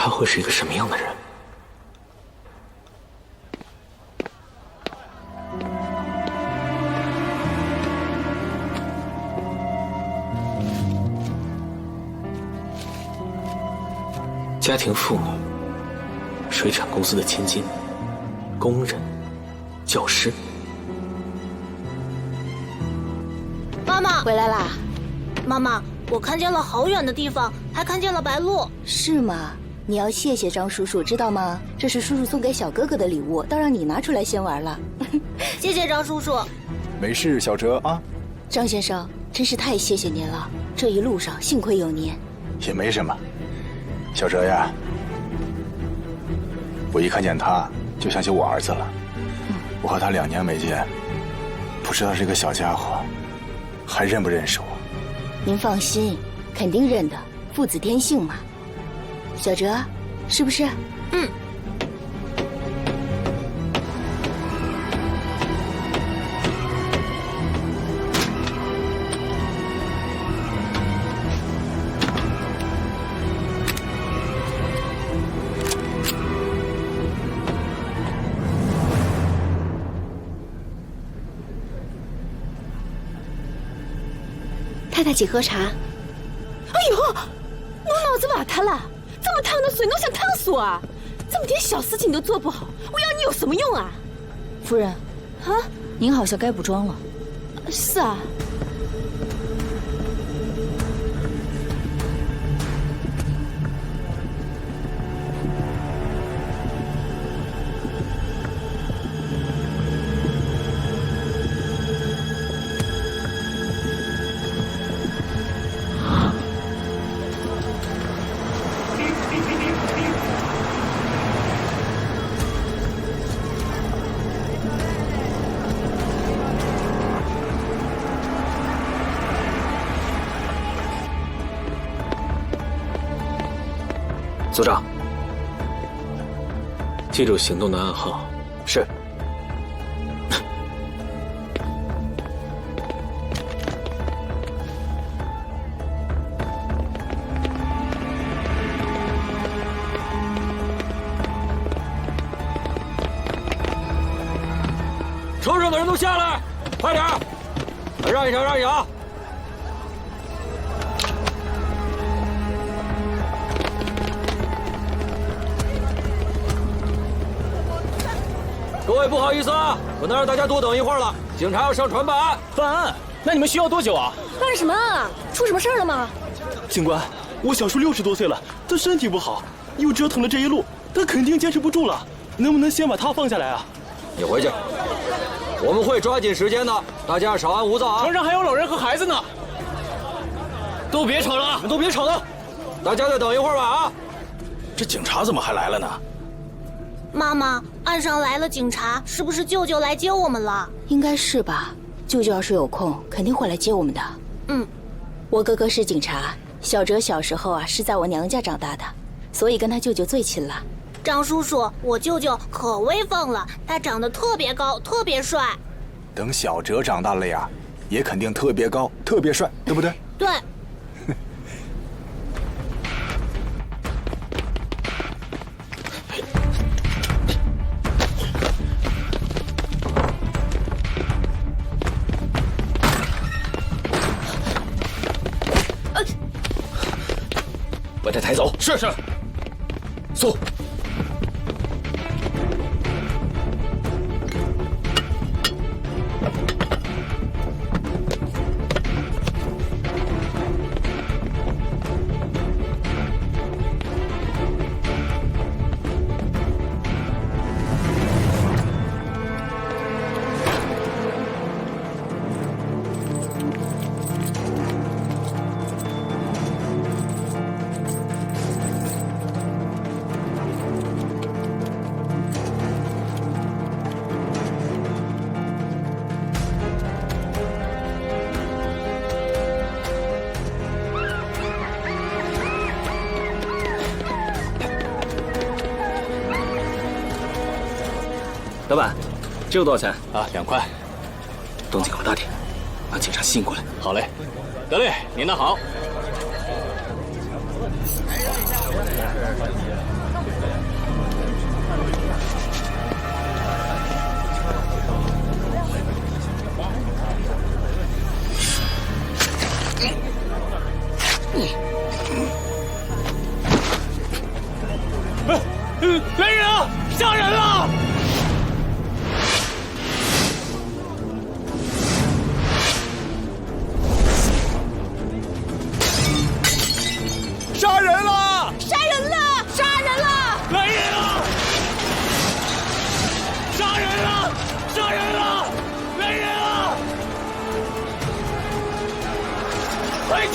他会是一个什么样的人？家庭妇女，水产公司的千金，工人，教师。妈妈回来啦！妈妈，我看见了好远的地方，还看见了白鹭。是吗？你要谢谢张叔叔，知道吗？这是叔叔送给小哥哥的礼物，倒让你拿出来先玩了。谢谢张叔叔。没事，小哲啊。张先生，真是太谢谢您了，这一路上幸亏有您。也没什么，小哲呀，我一看见他就想起我儿子了。我和他2年没见，不知道这个小家伙还认不认识我。您放心，肯定认得，父子天性嘛。小哲，是不是？嗯。太太，请喝茶。哎呦，我脑子瓦塌了！这么烫的水，侬想烫死我啊？这么点小事情都做不好，我要你有什么用啊？夫人，啊，您好像该补妆了。是啊。组长，记住行动的暗号。是。车上的人都下来，快点儿！让一下，让一下。各位不好意思啊，不能让大家多等一会儿了，警察要上船办案。办案？那你们需要多久啊？办什么啊？出什么事儿了吗？警官，我小叔60多岁了，他身体不好，又折腾了这一路，他肯定坚持不住了。能不能先把他放下来啊？你回去，我们会抓紧时间的，大家稍安勿躁啊。船上还有老人和孩子呢。都别吵了，都别吵了，大家再等一会儿吧啊！这警察怎么还来了呢？妈妈，岸上来了警察，是不是舅舅来接我们了？应该是吧。舅舅要是有空，肯定会来接我们的。嗯，我哥哥是警察，小哲小时候啊是在我娘家长大的，所以跟他舅舅最亲了。张叔叔，我舅舅可威风了，他长得特别高，特别帅。等小哲长大了呀，也肯定特别高，特别帅，对不对？对。把他抬走。是。走。老板，这个多少钱啊？2块。动静搞大点，把警察吸引过来。好嘞，得嘞，您那好。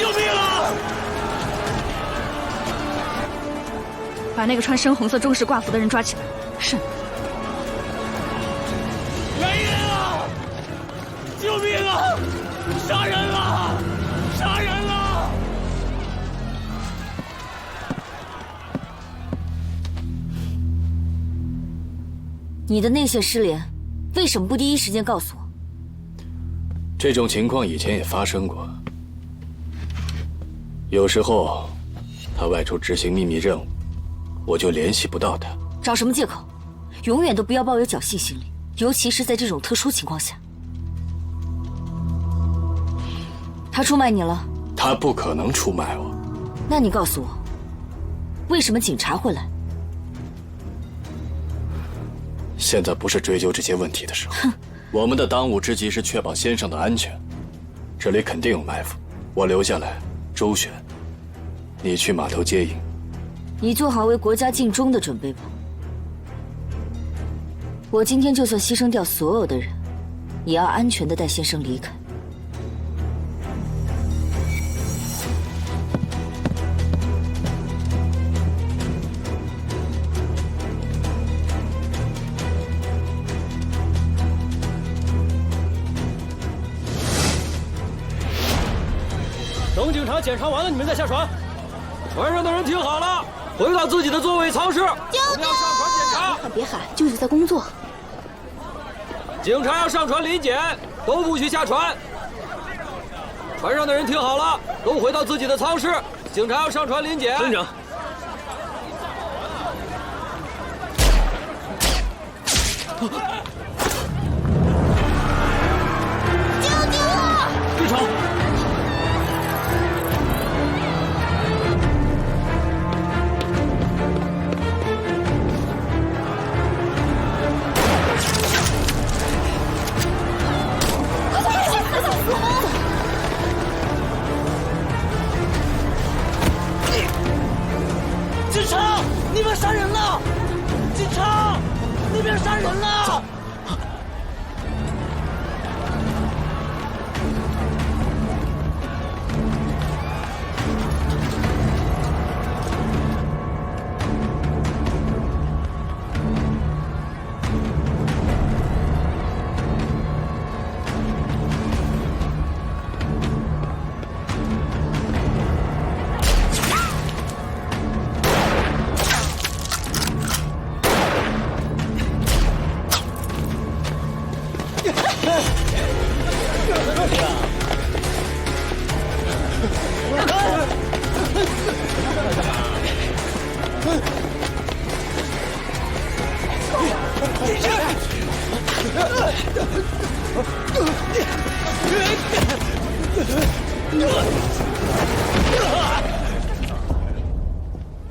救命啊！把那个穿深红色中式挂服的人抓起来。是。来人啊！救命啊！杀人了！杀人了！你的内线失联，为什么不第一时间告诉我？这种情况以前也发生过。有时候，他外出执行秘密任务，我就联系不到他。找什么借口？永远都不要抱有侥幸心理，尤其是在这种特殊情况下。他出卖你了？他不可能出卖我。那你告诉我，为什么警察会来？现在不是追究这些问题的时候。我们的当务之急是确保先生的安全。这里肯定有埋伏，我留下来周旋，你去码头接应。你做好为国家尽忠的准备吧。我今天就算牺牲掉所有的人，也要安全地带先生离开。等警察检查完了，你们再下船。船上的人听好了，回到自己的座位舱室。我们要上船检查。别喊，舅舅在工作。警察要上船临检，都不许下船。船上的人听好了，都回到自己的舱室。警察要上船临检。村长。队长。警察，那边杀人了！警察，那边杀人了！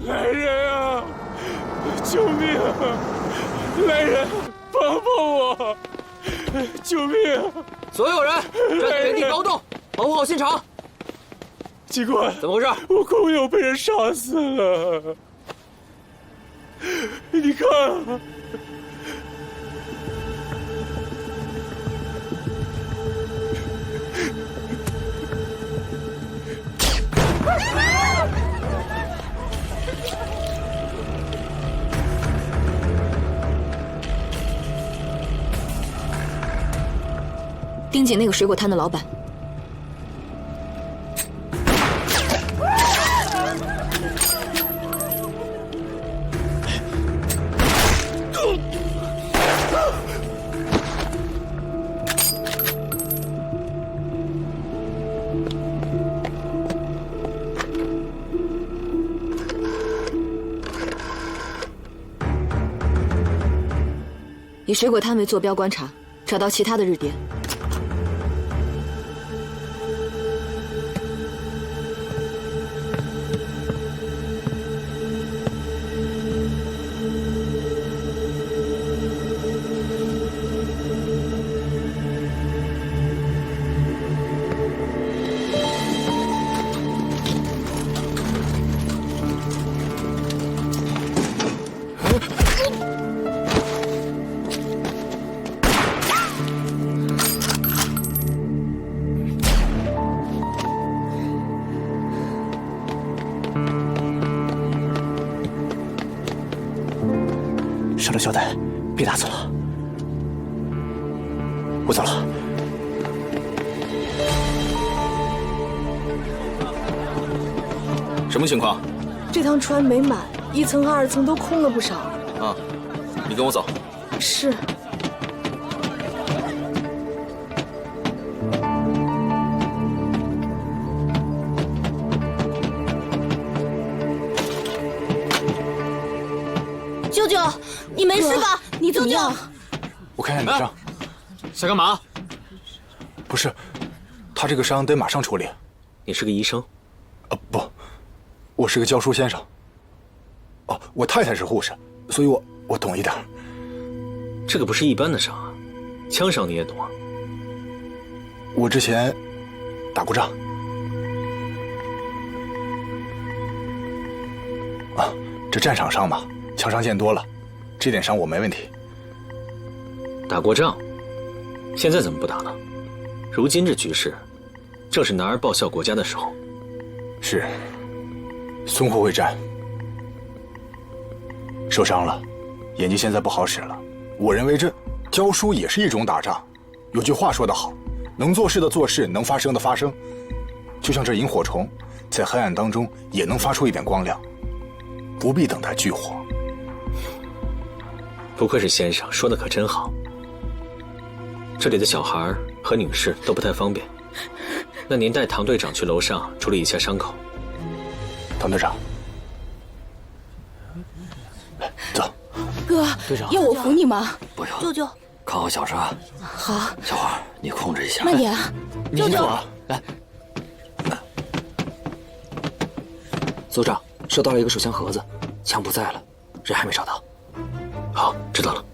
来人啊！救命啊！来人，帮帮我！救命啊！所有人站在原地高动，保护好现场。警官，怎么回事？我工友被人杀死了。你看啊！盯紧那个水果摊的老板。以水果摊为坐标观察，找到其他的日点。小刘小歹，别打字了，我走了。什么情况？这趟船没满，1层和2层都空了不少。啊，你跟我走。是。舅舅，你没事吧？你怎么样？我看看你的伤。想干嘛？不是，他这个伤得马上处理。你是个医生？不，我是个教书先生。哦，我太太是护士，所以我懂一点。这个不是一般的伤啊，枪伤你也懂啊？我之前打过仗。啊，这战场上嘛，枪伤见多了，这点伤我没问题。打过仗，现在怎么不打了？如今这局势，正是男儿报效国家的时候。是，淞沪会战，受伤了，眼睛现在不好使了。我认为这教书也是一种打仗。有句话说得好，能做事的做事，能发声的发声。就像这萤火虫，在黑暗当中也能发出一点光亮，不必等待炬火。不愧是先生，说的可真好。这里的小孩和女士都不太方便，那您带唐队长去楼上处理一下伤口。唐队长，走。哥，队长，要我扶你吗？不用，舅舅，看好小沙。好，小花，你控制一下。慢点啊。你先走啊。来，组长，收到了一个手枪盒子，枪不在了，人还没找到。好，知道了。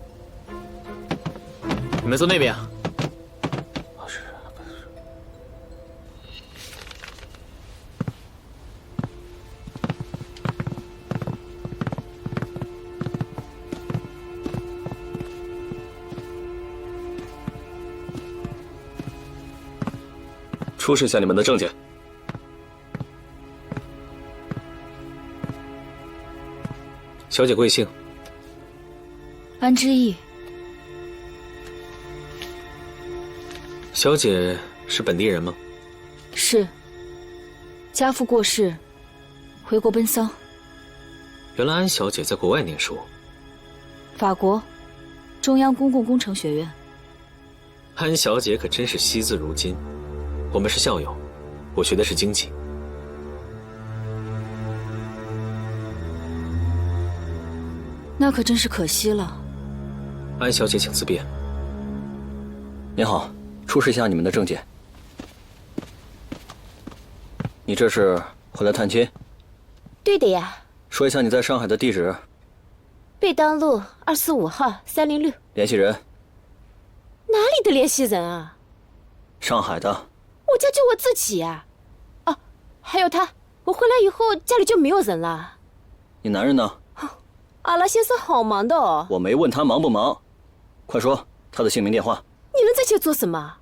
你们坐那边。出示一下你们的证件。小姐贵姓？安之意。小姐是本地人吗？是。家父过世，回国奔丧。原来安小姐在国外念书。法国，中央公共工程学院。安小姐可真是惜字如金。我们是校友，我学的是经济。那可真是可惜了。安小姐，请自便。您好，出示一下你们的证件。你这是回来探亲？对的呀。说一下你在上海的地址。贝当路245号306。联系人？哪里的联系人啊？上海的。我家就我自己呀。哦，还有他，我回来以后家里就没有人了。你男人呢？阿拉先生好忙的哦。我没问他忙不忙，快说他的姓名电话。你问这些做什么？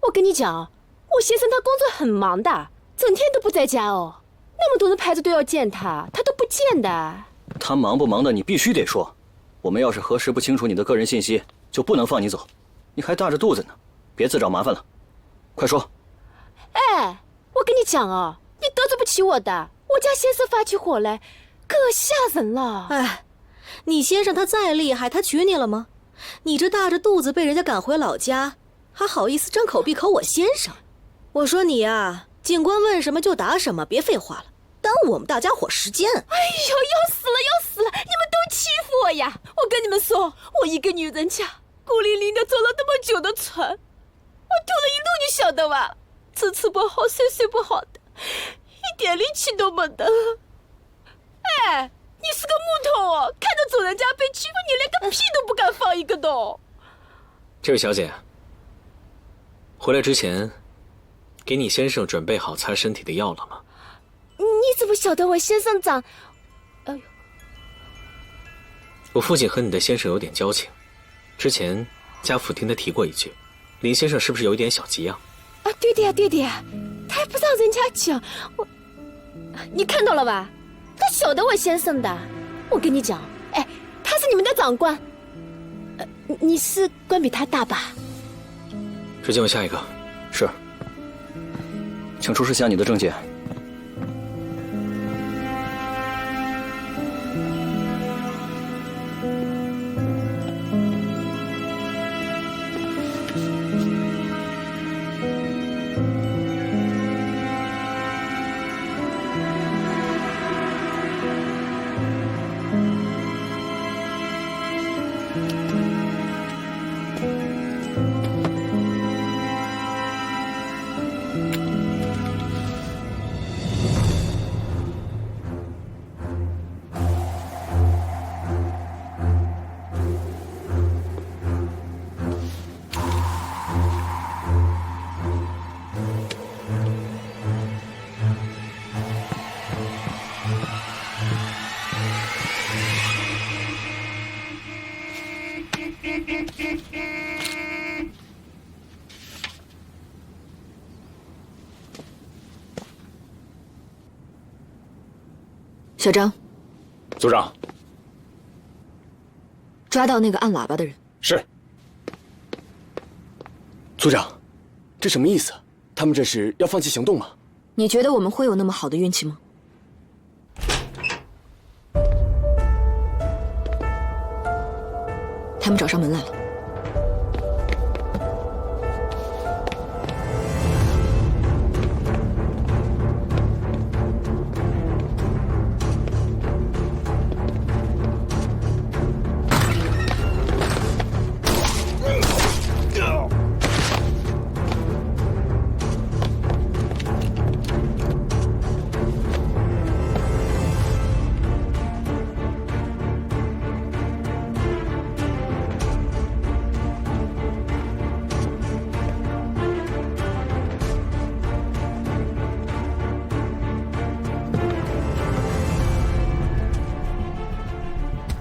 我跟你讲，我先生他工作很忙的，整天都不在家哦。那么多人排着队要见他，他都不见的。他忙不忙的你必须得说，我们要是核实不清楚你的个人信息，就不能放你走。你还大着肚子呢，别自找麻烦了，快说。哎，我跟你讲哦，你得罪不起我的。我家先生发起火来，可吓人了。哎，你先生他再厉害，他娶你了吗？你这大着肚子被人家赶回老家，还好意思张口闭口我先生？我说你呀，警官问什么就答什么，别废话了，耽误我们大家伙时间。哎呦，要死了要死了！你们都欺负我呀！我跟你们说，我一个女人家孤零零的走了那么久的船，我吐了一路，你晓得吧？吃不好，睡不好的，一点力气都没得。哎，你是个木头哦，看着主人家被欺负，你连个屁都不敢放一个的。这位小姐，回来之前，给你先生准备好擦身体的药了吗？你怎么晓得我先生长？哎呦，我父亲和你的先生有点交情，之前家父听他提过一句，林先生是不是有一点小急啊？啊，对的呀，对的呀，他还不让人家讲。你看到了吧？他晓得我先生的。我跟你讲，哎，他是你们的长官，你是官比他大吧？只见我下一个。是。请出示下你的证件。小张，组长，抓到那个按喇叭的人。是。组长，这什么意思？他们这是要放弃行动吗？你觉得我们会有那么好的运气吗？他们找上门来了。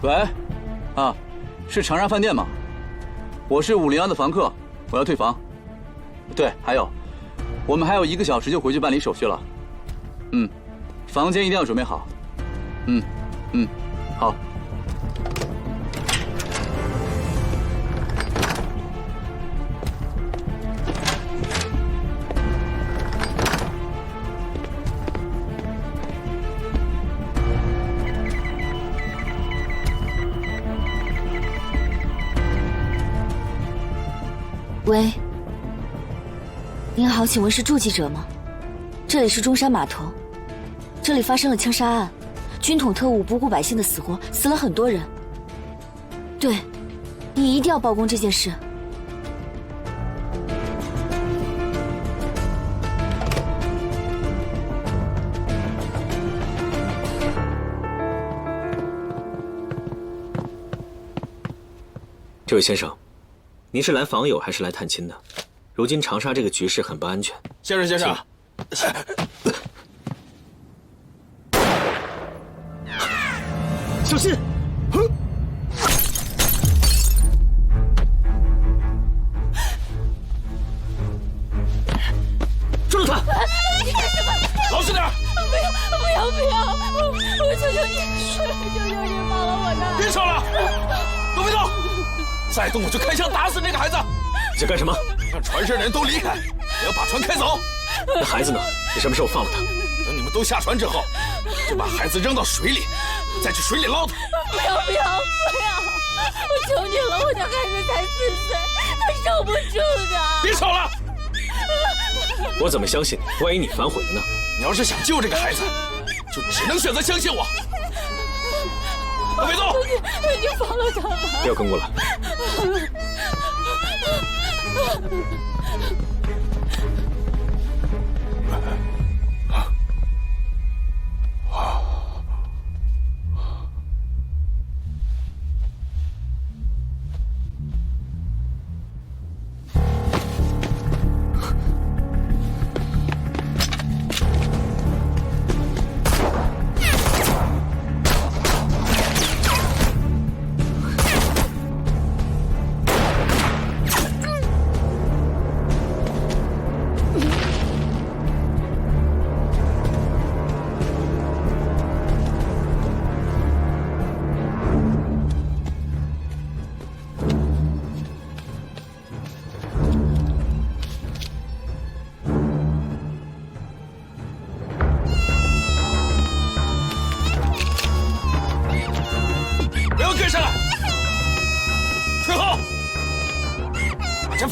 喂，啊，是长沙饭店吗？我是502的房客，我要退房。对，还有，我们还有1个小时就回去办理手续了。房间一定要准备好。好。喂，您好，请问是驻记者吗？这里是中山码头，这里发生了枪杀案，军统特务不顾百姓的死活，死了很多人。对，你一定要曝光这件事。这位先生，您是来访友还是来探亲的？如今长沙这个局势很不安全。先生，小心！抓住他！你干什么？老实点！不要！我求求你，求求你放了我的！别吵了，都别动！再动我就开枪打死那个孩子！你在干什么？让船上的人都离开，我要把船开走。那孩子呢？你什么时候放了他？等你们都下船之后，就把孩子扔到水里，再去水里捞他。不要！我求你了，我的孩子才4岁，他受不住的。别吵了！我怎么相信你？万一你反悔了呢？你要是想救这个孩子，就只能选择相信我。都别动！你放了他吧！不要跟过来。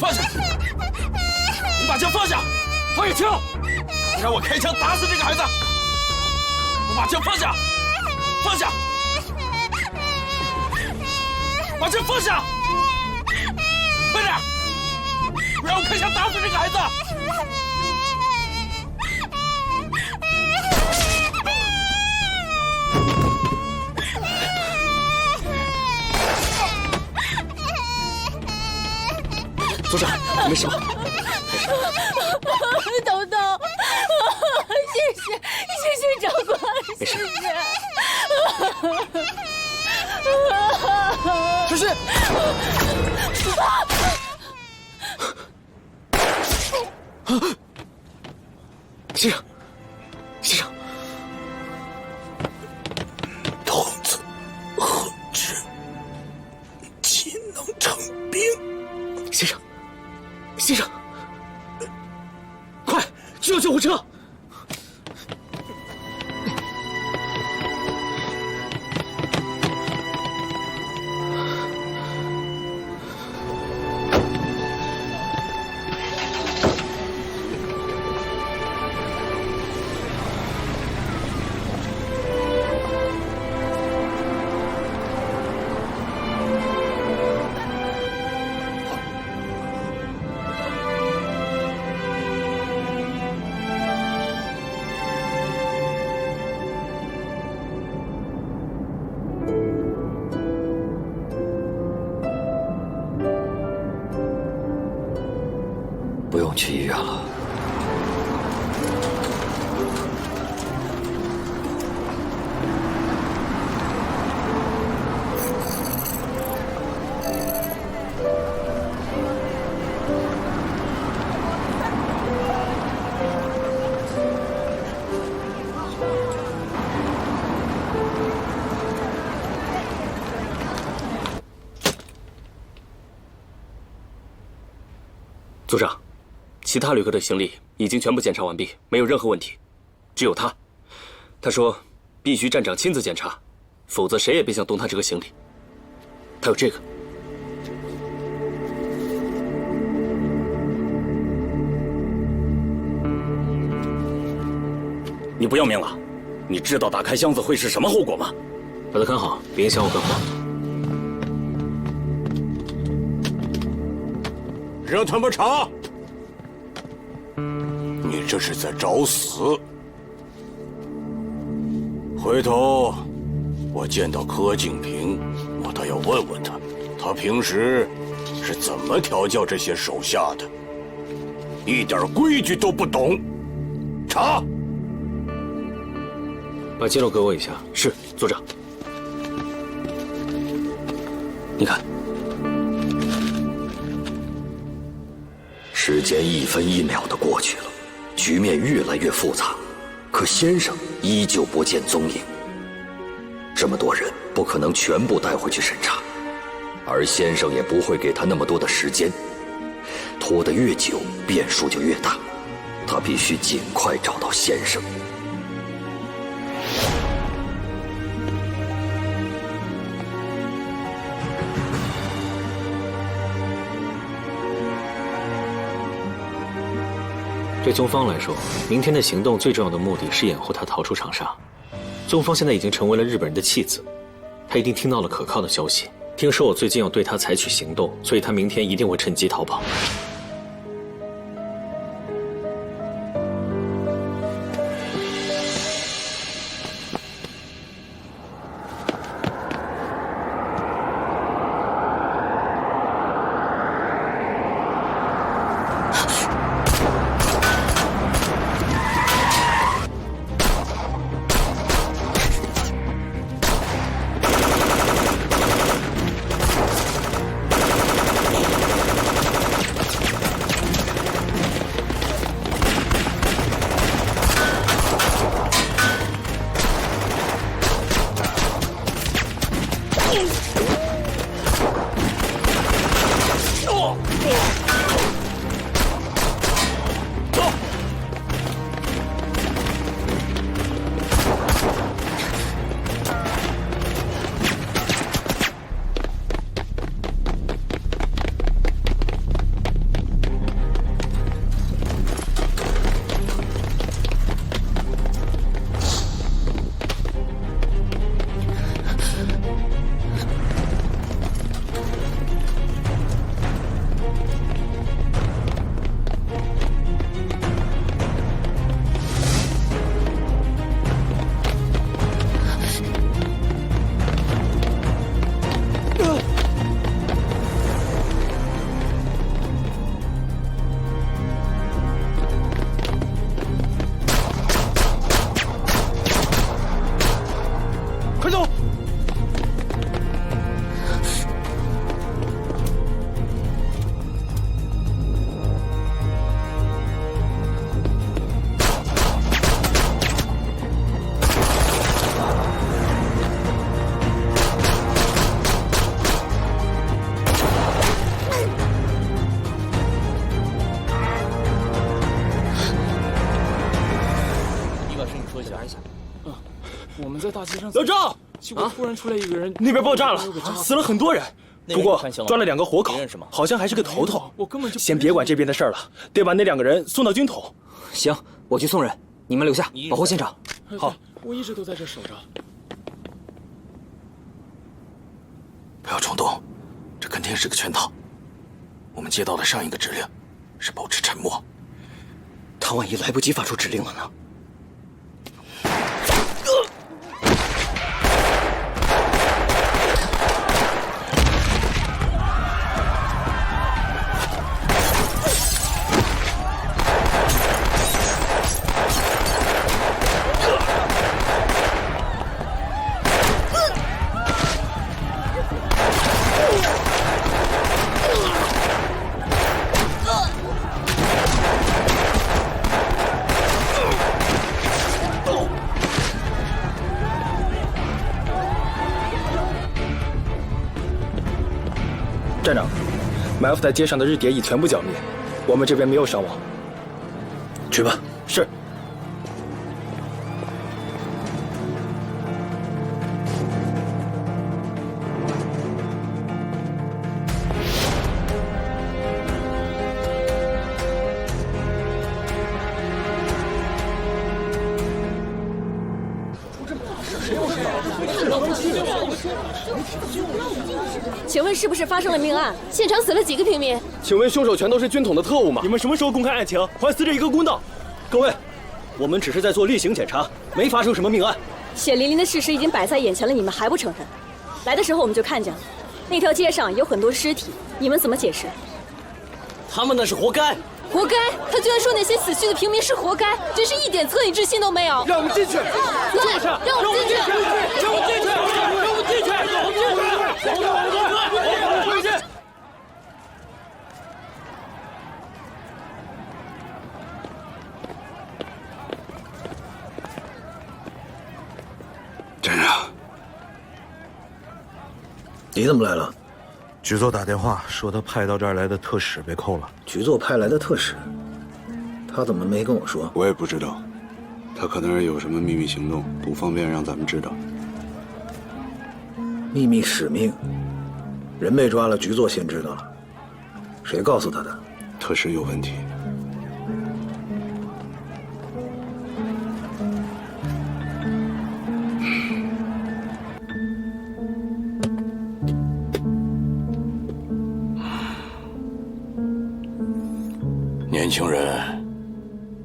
放下！你把枪放下！放下枪！让我开枪打死这个孩子！我把枪放下！放下！把枪放下！快点！不然我开枪打死这个孩子！组长，你没事吧？东东，谢谢长官，谢谢。小心！先生，先生，童子何止岂能成兵？先生，先生，快去叫救护车！不用去医院了。组长，其他旅客的行李已经全部检查完毕，没有任何问题，只有他。他说必须站长亲自检查，否则谁也别想动他这个行李。还有这个。你不要命了？你知道打开箱子会是什么后果吗？把它看好，别影响我干活。让他们查！你这是在找死！回头我见到柯敬平，我倒要问问他，他平时是怎么调教这些手下的？一点规矩都不懂。查！把记录给我一下。是，组长。你看。时间一分一秒的过去了，局面越来越复杂，可先生依旧不见踪影。这么多人不可能全部带回去审查，而先生也不会给他那么多的时间，拖得越久，变数就越大。他必须尽快找到先生。对宗方来说，明天的行动最重要的目的是掩护他逃出长沙。宗方现在已经成为了日本人的弃子，他一定听到了可靠的消息，听说我最近要对他采取行动，所以他明天一定会趁机逃跑。在大街上。老赵，结果突然出来一个人，那边爆炸了，死了很多人。不过抓了2个活口，好像还是个头头。我根本就先别管这边的事了，得把那2个人送到军统。行，我去送人，你们留下保护现场。好，我一直都在这守着。不要冲动，这肯定是个圈套。我们接到的上一个指令是保持沉默。他万一来不及发出指令了呢？站长，埋伏在街上的日谍已全部剿灭，我们这边没有伤亡。去吧。是。请问是不是发生了命案？现场死了几个平民？请问凶手全都是军统的特务吗？你们什么时候公开案情，还死者一个公道？各位，我们只是在做例行检查，没发生什么命案。血淋淋的事实已经摆在眼前了，你们还不承认？来的时候我们就看见了，那条街上有很多尸体，你们怎么解释？他们那是活该。活该！他居然说那些死去的平民是活该，真是一点恻隐之心都没有。让我们进去！对，让我们进去！让我们进去！让我们进去！让我们进去！让我们进去！站长，你怎么来了？局座打电话说他派到这儿来的特使被扣了。局座派来的特使，他怎么没跟我说？我也不知道，他可能是有什么秘密行动，不方便让咱们知道。秘密使命，人被抓了，局座先知道了。谁告诉他的？特使有问题。年轻人，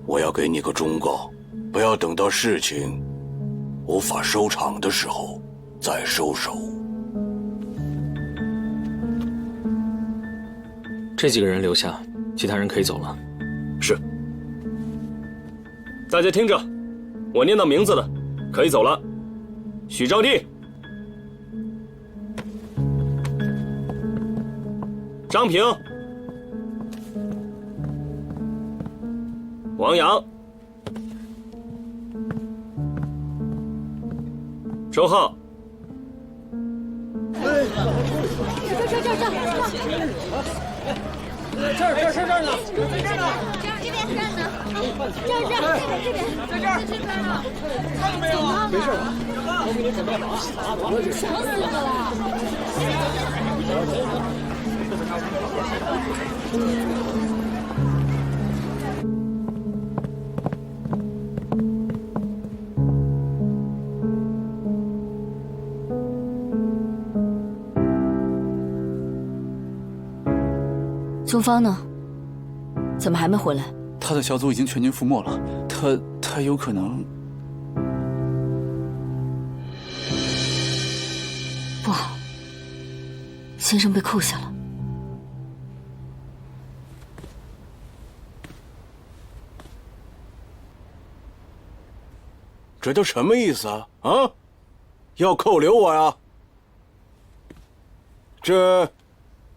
我要给你个忠告，不要等到事情无法收场的时候再收手。这几个人留下，其他人可以走了。是。大家听着，我念到名字的可以走了。许招娣、张平、王阳、周浩。这儿呢，在这儿呢，这边这儿呢，在这儿，看到没有？没事吧？我给你准备好啊，吵死我了！宗方呢？怎么还没回来？他的小组已经全军覆没了，他有可能……不好，先生被扣下了。这都什么意思啊？啊，要扣留我呀？这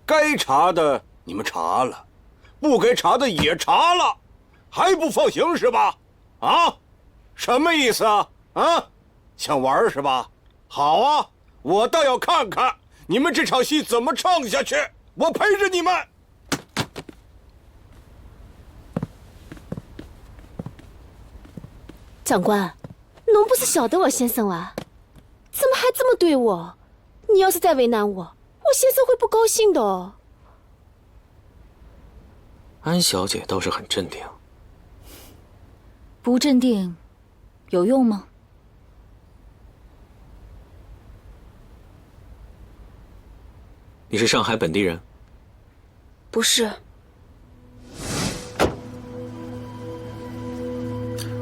该查的你们查了，不该查的也查了，还不放行是吧？啊，什么意思啊？啊，想玩是吧？好啊，我倒要看看你们这场戏怎么唱下去，我陪着你们。长官，侬不是晓得我先生伐？这么对我，你要是再为难我，我先生会不高兴的哦。安小姐倒是很镇定。不镇定，有用吗？你是上海本地人？不是。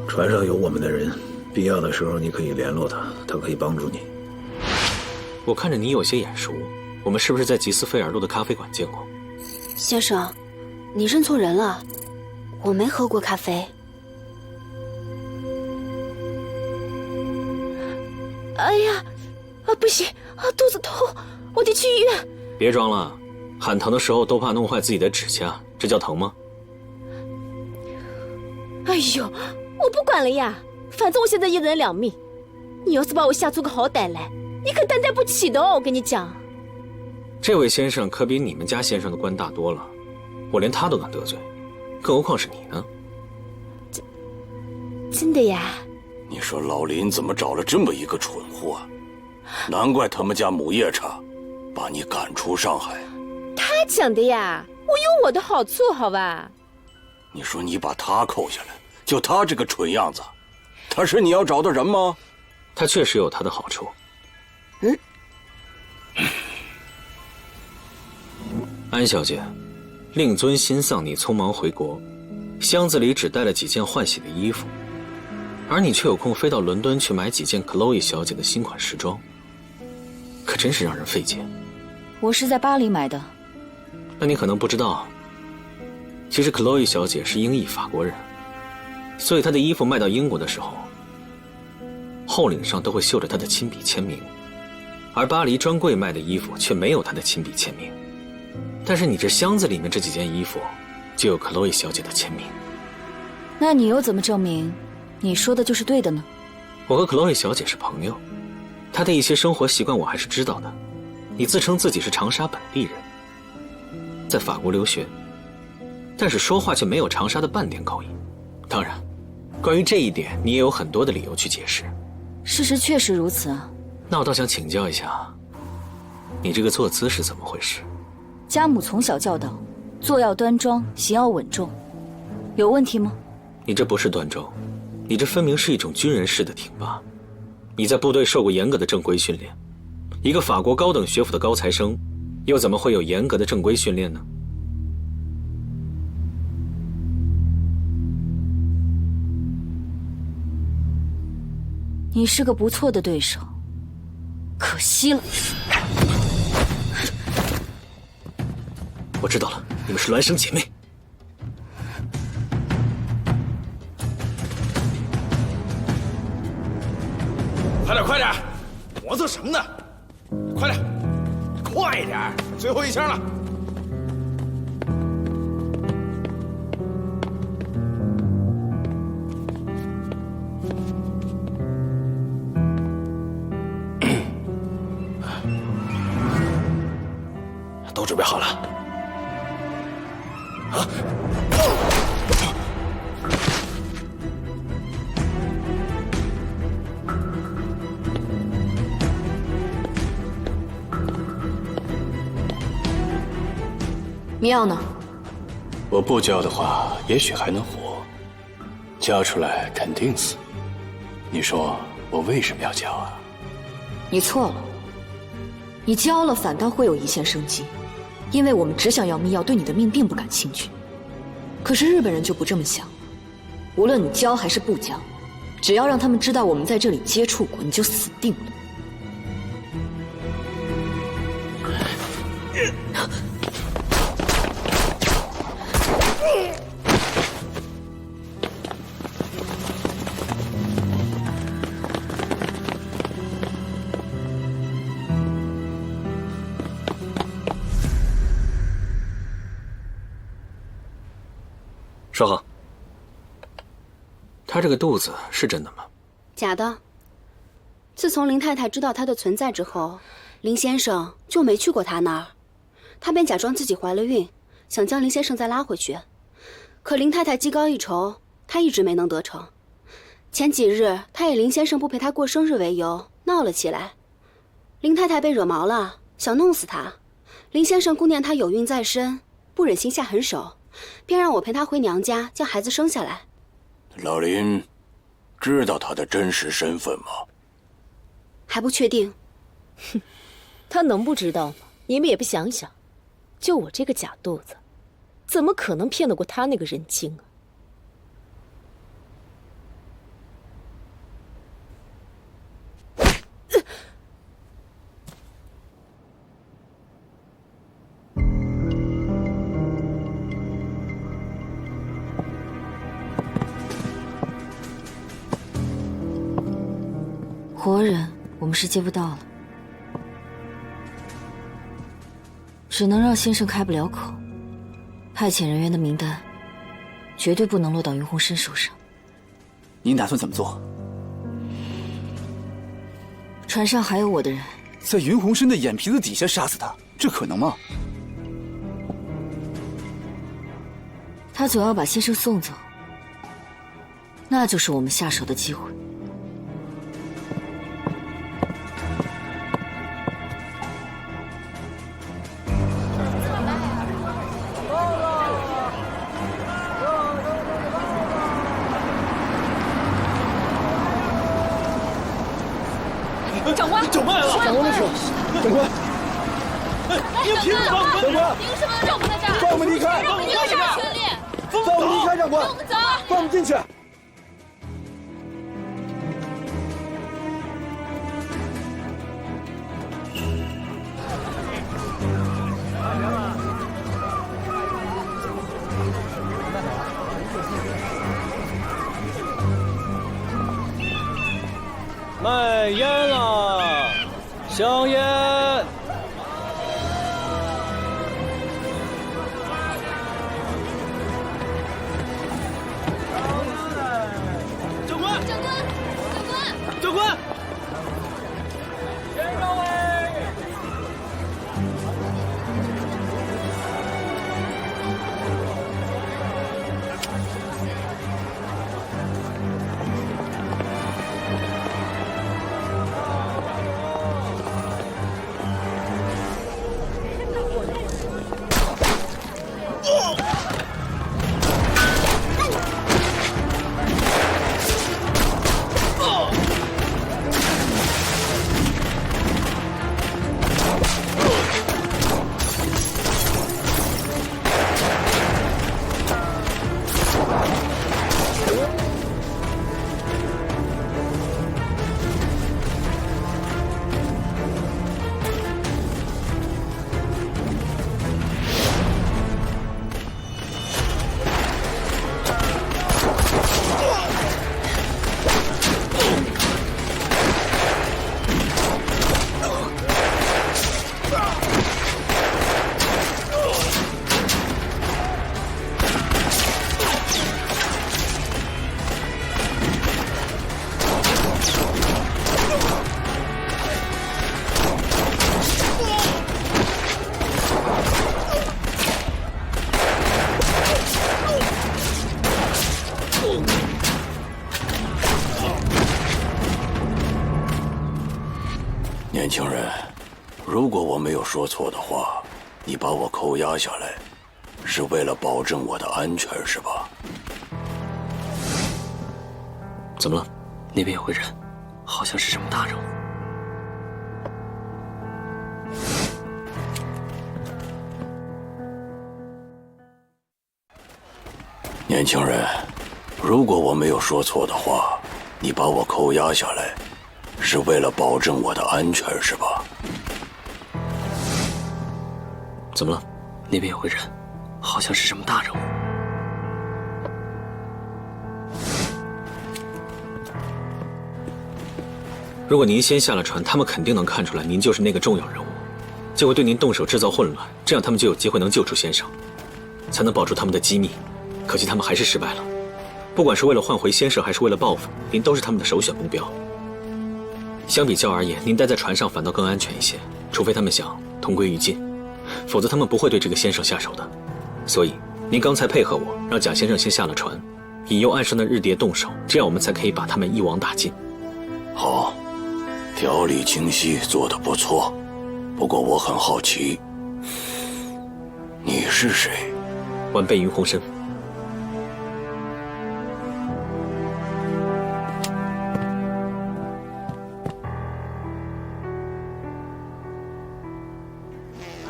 船上有我们的人，必要的时候你可以联络他，他可以帮助你。我看着你有些眼熟，我们是不是在吉斯菲尔路的咖啡馆见过？先生，你认错人了，我没喝过咖啡。哎呀，不行，肚子痛，我得去医院。别装了，喊疼的时候都怕弄坏自己的指甲，这叫疼吗？哎呦，我不管了呀，反正我现在一人两命，你要是把我吓出个好歹来，你可担待不起的哦，我跟你讲。这位先生可比你们家先生的官大多了，我连他都敢得罪，更何况是你呢？真的呀？你说老林怎么找了这么一个蠢货？难怪他们家母夜叉把你赶出上海。他讲的呀，我有我的好处，好吧？你说你把他扣下来，就他这个蠢样子，他是你要找的人吗？他确实有他的好处。安小姐，令尊心丧，你匆忙回国，箱子里只带了几件换洗的衣服，而你却有空飞到伦敦去买几件克洛伊小姐的新款时装，可真是让人费解。我是在巴黎买的。那你可能不知道，其实克洛伊小姐是英裔法国人，所以她的衣服卖到英国的时候，后领上都会绣着她的亲笔签名，而巴黎专柜卖的衣服却没有她的亲笔签名。但是你这箱子里面这几件衣服，就有克洛伊小姐的签名。那你又怎么证明你说的就是对的呢？我和克洛伊小姐是朋友，她的一些生活习惯我还是知道的。你自称自己是长沙本地人，在法国留学，但是说话却没有长沙的半点口音。当然，关于这一点，你也有很多的理由去解释。事实确实如此啊。那我倒想请教一下，你这个坐姿是怎么回事？家母从小教导，坐要端庄，行要稳重，有问题吗？你这不是端庄，你这分明是一种军人式的挺拔。你在部队受过严格的正规训练，一个法国高等学府的高材生，又怎么会有严格的正规训练呢？你是个不错的对手，可惜了。我知道了，你们是孪生姐妹。快点，快点！磨蹭什么呢？快点，快一点！最后一枪了。都准备好了。啊！米奥呢？我不交的话，也许还能活；交出来肯定死。你说我为什么要交啊？你错了，你交了反倒会有一线生机，因为我们只想要密钥，对你的命并不感兴趣。可是日本人就不这么想，无论你交还是不交，只要让他们知道我们在这里接触过，你就死定了。少恒，他这个肚子是真的吗？假的。自从林太太知道他的存在之后，林先生就没去过他那儿，他便假装自己怀了孕，想将林先生再拉回去。可林太太技高一筹，他一直没能得逞。前几日，他以林先生不陪他过生日为由闹了起来，林太太被惹毛了，想弄死她。林先生顾念她有孕在身，不忍心下狠手，便让我陪她回娘家，将孩子生下来。老林知道她的真实身份吗？还不确定。哼，他能不知道吗？你们也不想想，就我这个假肚子，怎么可能骗得过他那个人精啊？活人我们是接不到了，只能让先生开不了口。派遣人员的名单绝对不能落到云鸿生手上。您打算怎么做？船上还有我的人，在云鸿生的眼皮子底下杀死他，这可能吗？他总要把先生送走，那就是我们下手的机会。长官，长官来了！长官的车，长官，你凭什么？长官，凭什么让我们在这儿？放我们离开！让我们离开！权利！放我们离开，长官！放我们走！放我们进去！卖烟啊，香烟。长官，长官，长官，长官。先生喂。年轻人，如果我没有说错的话，你把我扣押下来，是为了保证我的安全，是吧？怎么了？那边有个人，好像是什么大人物。年轻人，如果我没有说错的话，你把我扣押下来，是为了保证我的安全，是吧？怎么了？那边有个人，好像是什么大人物。如果您先下了船，他们肯定能看出来您就是那个重要人物，就会对您动手制造混乱，这样他们就有机会能救出先生，才能保住他们的机密。可惜他们还是失败了。不管是为了换回先生，还是为了报复，您都是他们的首选目标。相比较而言，您待在船上反倒更安全一些，除非他们想同归于尽，否则他们不会对这个先生下手的。所以，您刚才配合我，让贾先生先下了船，引诱岸上的日谍动手，这样我们才可以把他们一网打尽。好，条理清晰，做得不错。不过我很好奇，你是谁？晚辈云鸿深。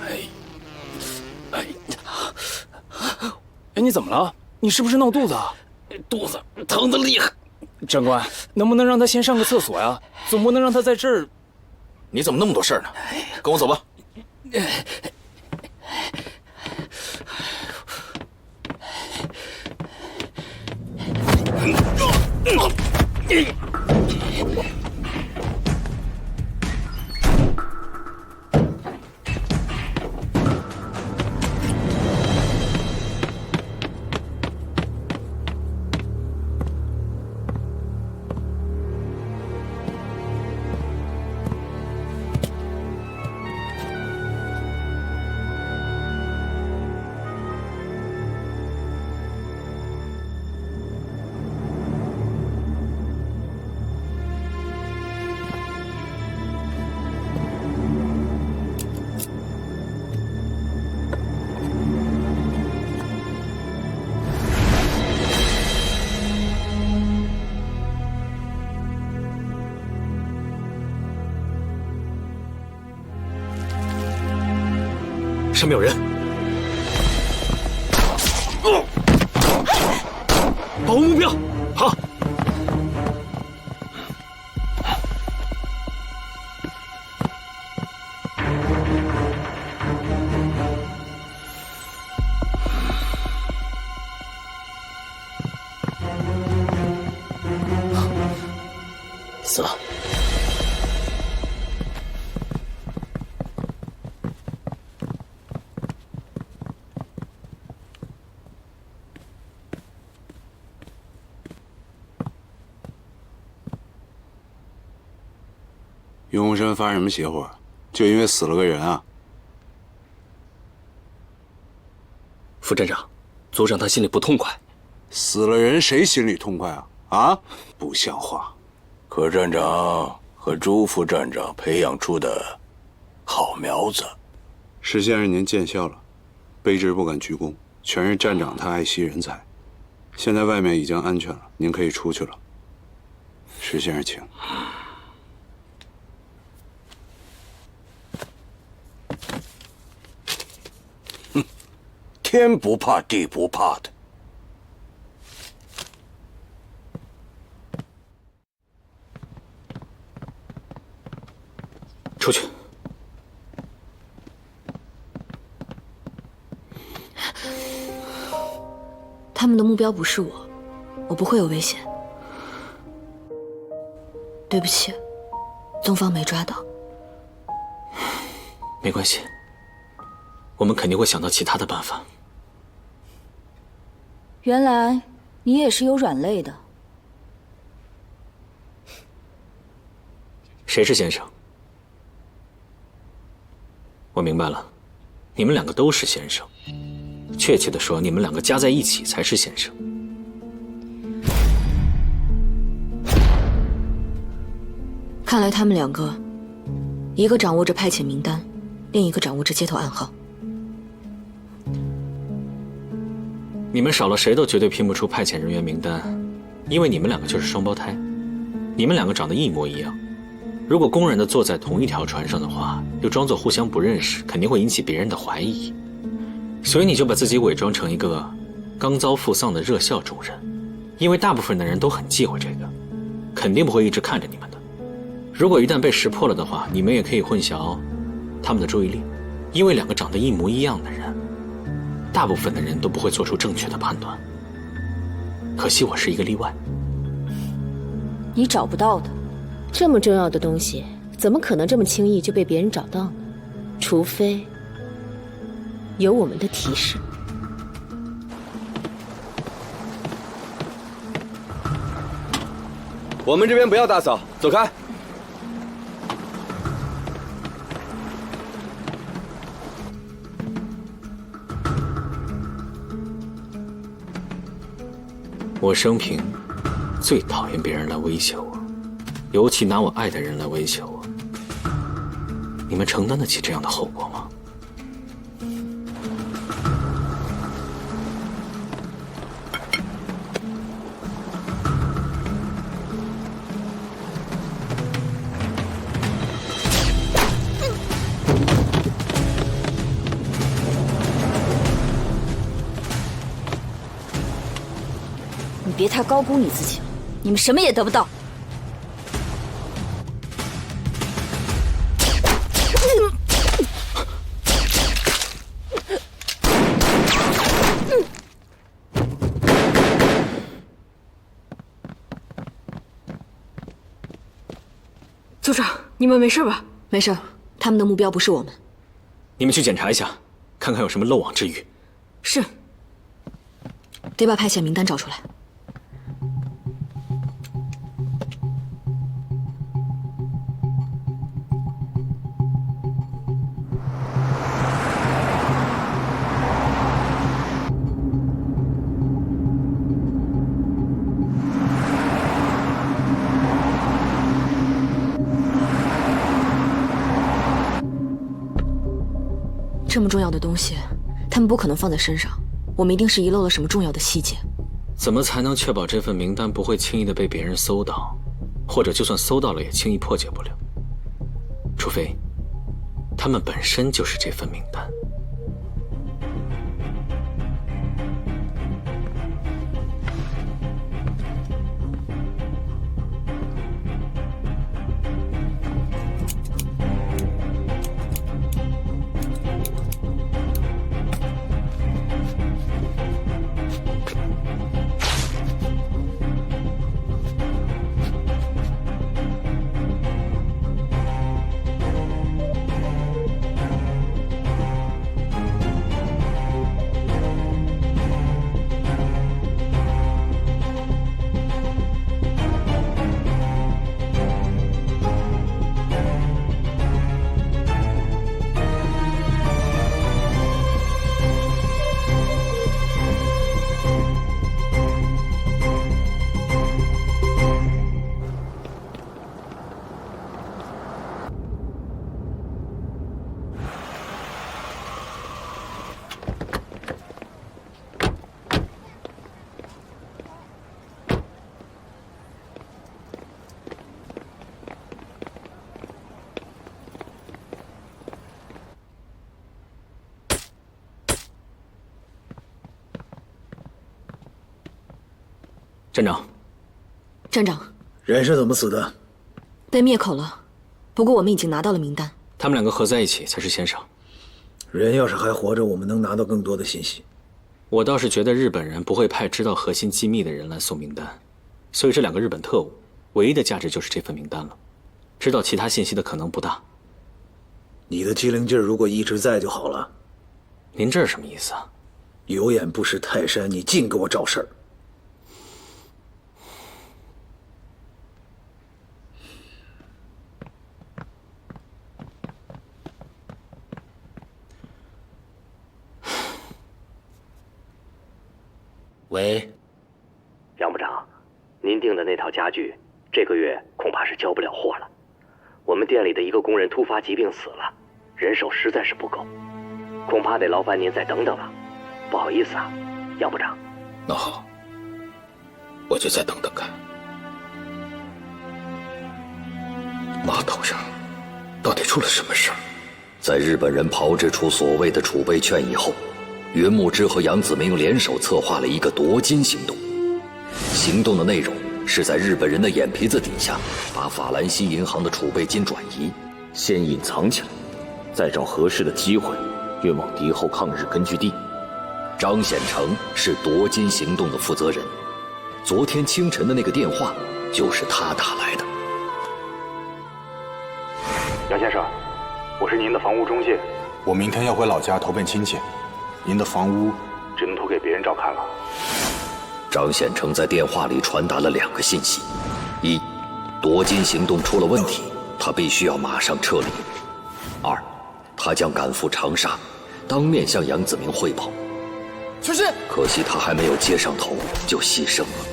哎，你怎么了？你是不是闹肚子啊？肚子疼得厉害。长官，能不能让他先上个厕所呀？总不能让他在这儿。你怎么那么多事儿呢？跟我走吧。上面有人，保护目标。好。死了。云鸿深发什么邪火？就因为死了个人啊？副站长，组长他心里不痛快。死了人谁心里痛快啊？啊，不像话！柯站长和朱副站长培养出的好苗子。石先生您见笑了，卑职不敢鞠躬，全是站长他爱惜人才。现在外面已经安全了，您可以出去了。石先生，请。天不怕地不怕的。出去。他们的目标不是我，我不会有危险。对不起，宗方没抓到。没关系，我们肯定会想到其他的办法。原来你也是有软肋的。谁是先生？我明白了，你们两个都是先生。确切的说，你们两个加在一起才是先生。看来他们两个，一个掌握着派遣名单，另一个掌握着接头暗号。你们少了谁都绝对拼不出派遣人员名单，因为你们两个就是双胞胎，你们两个长得一模一样。如果公然的坐在同一条船上的话，又装作互相不认识，肯定会引起别人的怀疑。所以你就把自己伪装成一个刚遭父丧的热孝中人，因为大部分的人都很忌讳这个，肯定不会一直看着你们的。如果一旦被识破了的话，你们也可以混淆他们的注意力，因为两个长得一模一样的人，大部分的人都不会做出正确的判断。可惜我是一个例外。你找不到的。这么重要的东西，怎么可能这么轻易就被别人找到呢？除非有我们的提示。我们这边不要打扫，走开。我生平最讨厌别人来威胁我，尤其拿我爱的人来威胁我。你们承担得起这样的后果吗？你别太高估你自己了，你们什么也得不到。组长，你们没事吧？没事，他们的目标不是我们。你们去检查一下，看看有什么漏网之鱼。是。得把派遣名单找出来。这么重要的东西，他们不可能放在身上。我们一定是遗漏了什么重要的细节。怎么才能确保这份名单不会轻易的被别人搜到，或者就算搜到了也轻易破解不了？除非他们本身就是这份名单。站长，站长，人是怎么死的？被灭口了，不过我们已经拿到了名单。他们两个合在一起才是先生。人要是还活着，我们能拿到更多的信息。我倒是觉得日本人不会派知道核心机密的人来送名单，所以这两个日本特务唯一的价值就是这份名单了。知道其他信息的可能不大。你的机灵劲儿如果一直在就好了。您这是什么意思啊？有眼不识泰山，你净给我找事儿。喂，杨部长，您订的那套家具，这个月恐怕是交不了货了。我们店里的一个工人突发疾病死了，人手实在是不够，恐怕得劳烦您再等等了。不好意思啊，杨部长。那好，我就再等等看。码头上到底出了什么事儿？在日本人炮制出所谓的储备券以后，云木之和杨子明联手策划了一个夺金行动。行动的内容是在日本人的眼皮子底下，把法兰西银行的储备金转移，先隐藏起来，再找合适的机会运往敌后抗日根据地。张显成是夺金行动的负责人，昨天清晨的那个电话就是他打来的。杨先生，我是您的房屋中介，我明天要回老家投奔亲戚，您的房屋只能投给别人照看了。张显成在电话里传达了2个信息：一，夺金行动出了问题，他必须要马上撤离；二，他将赶赴长沙，当面向杨子明汇报。出事！可惜他还没有接上头就牺牲了，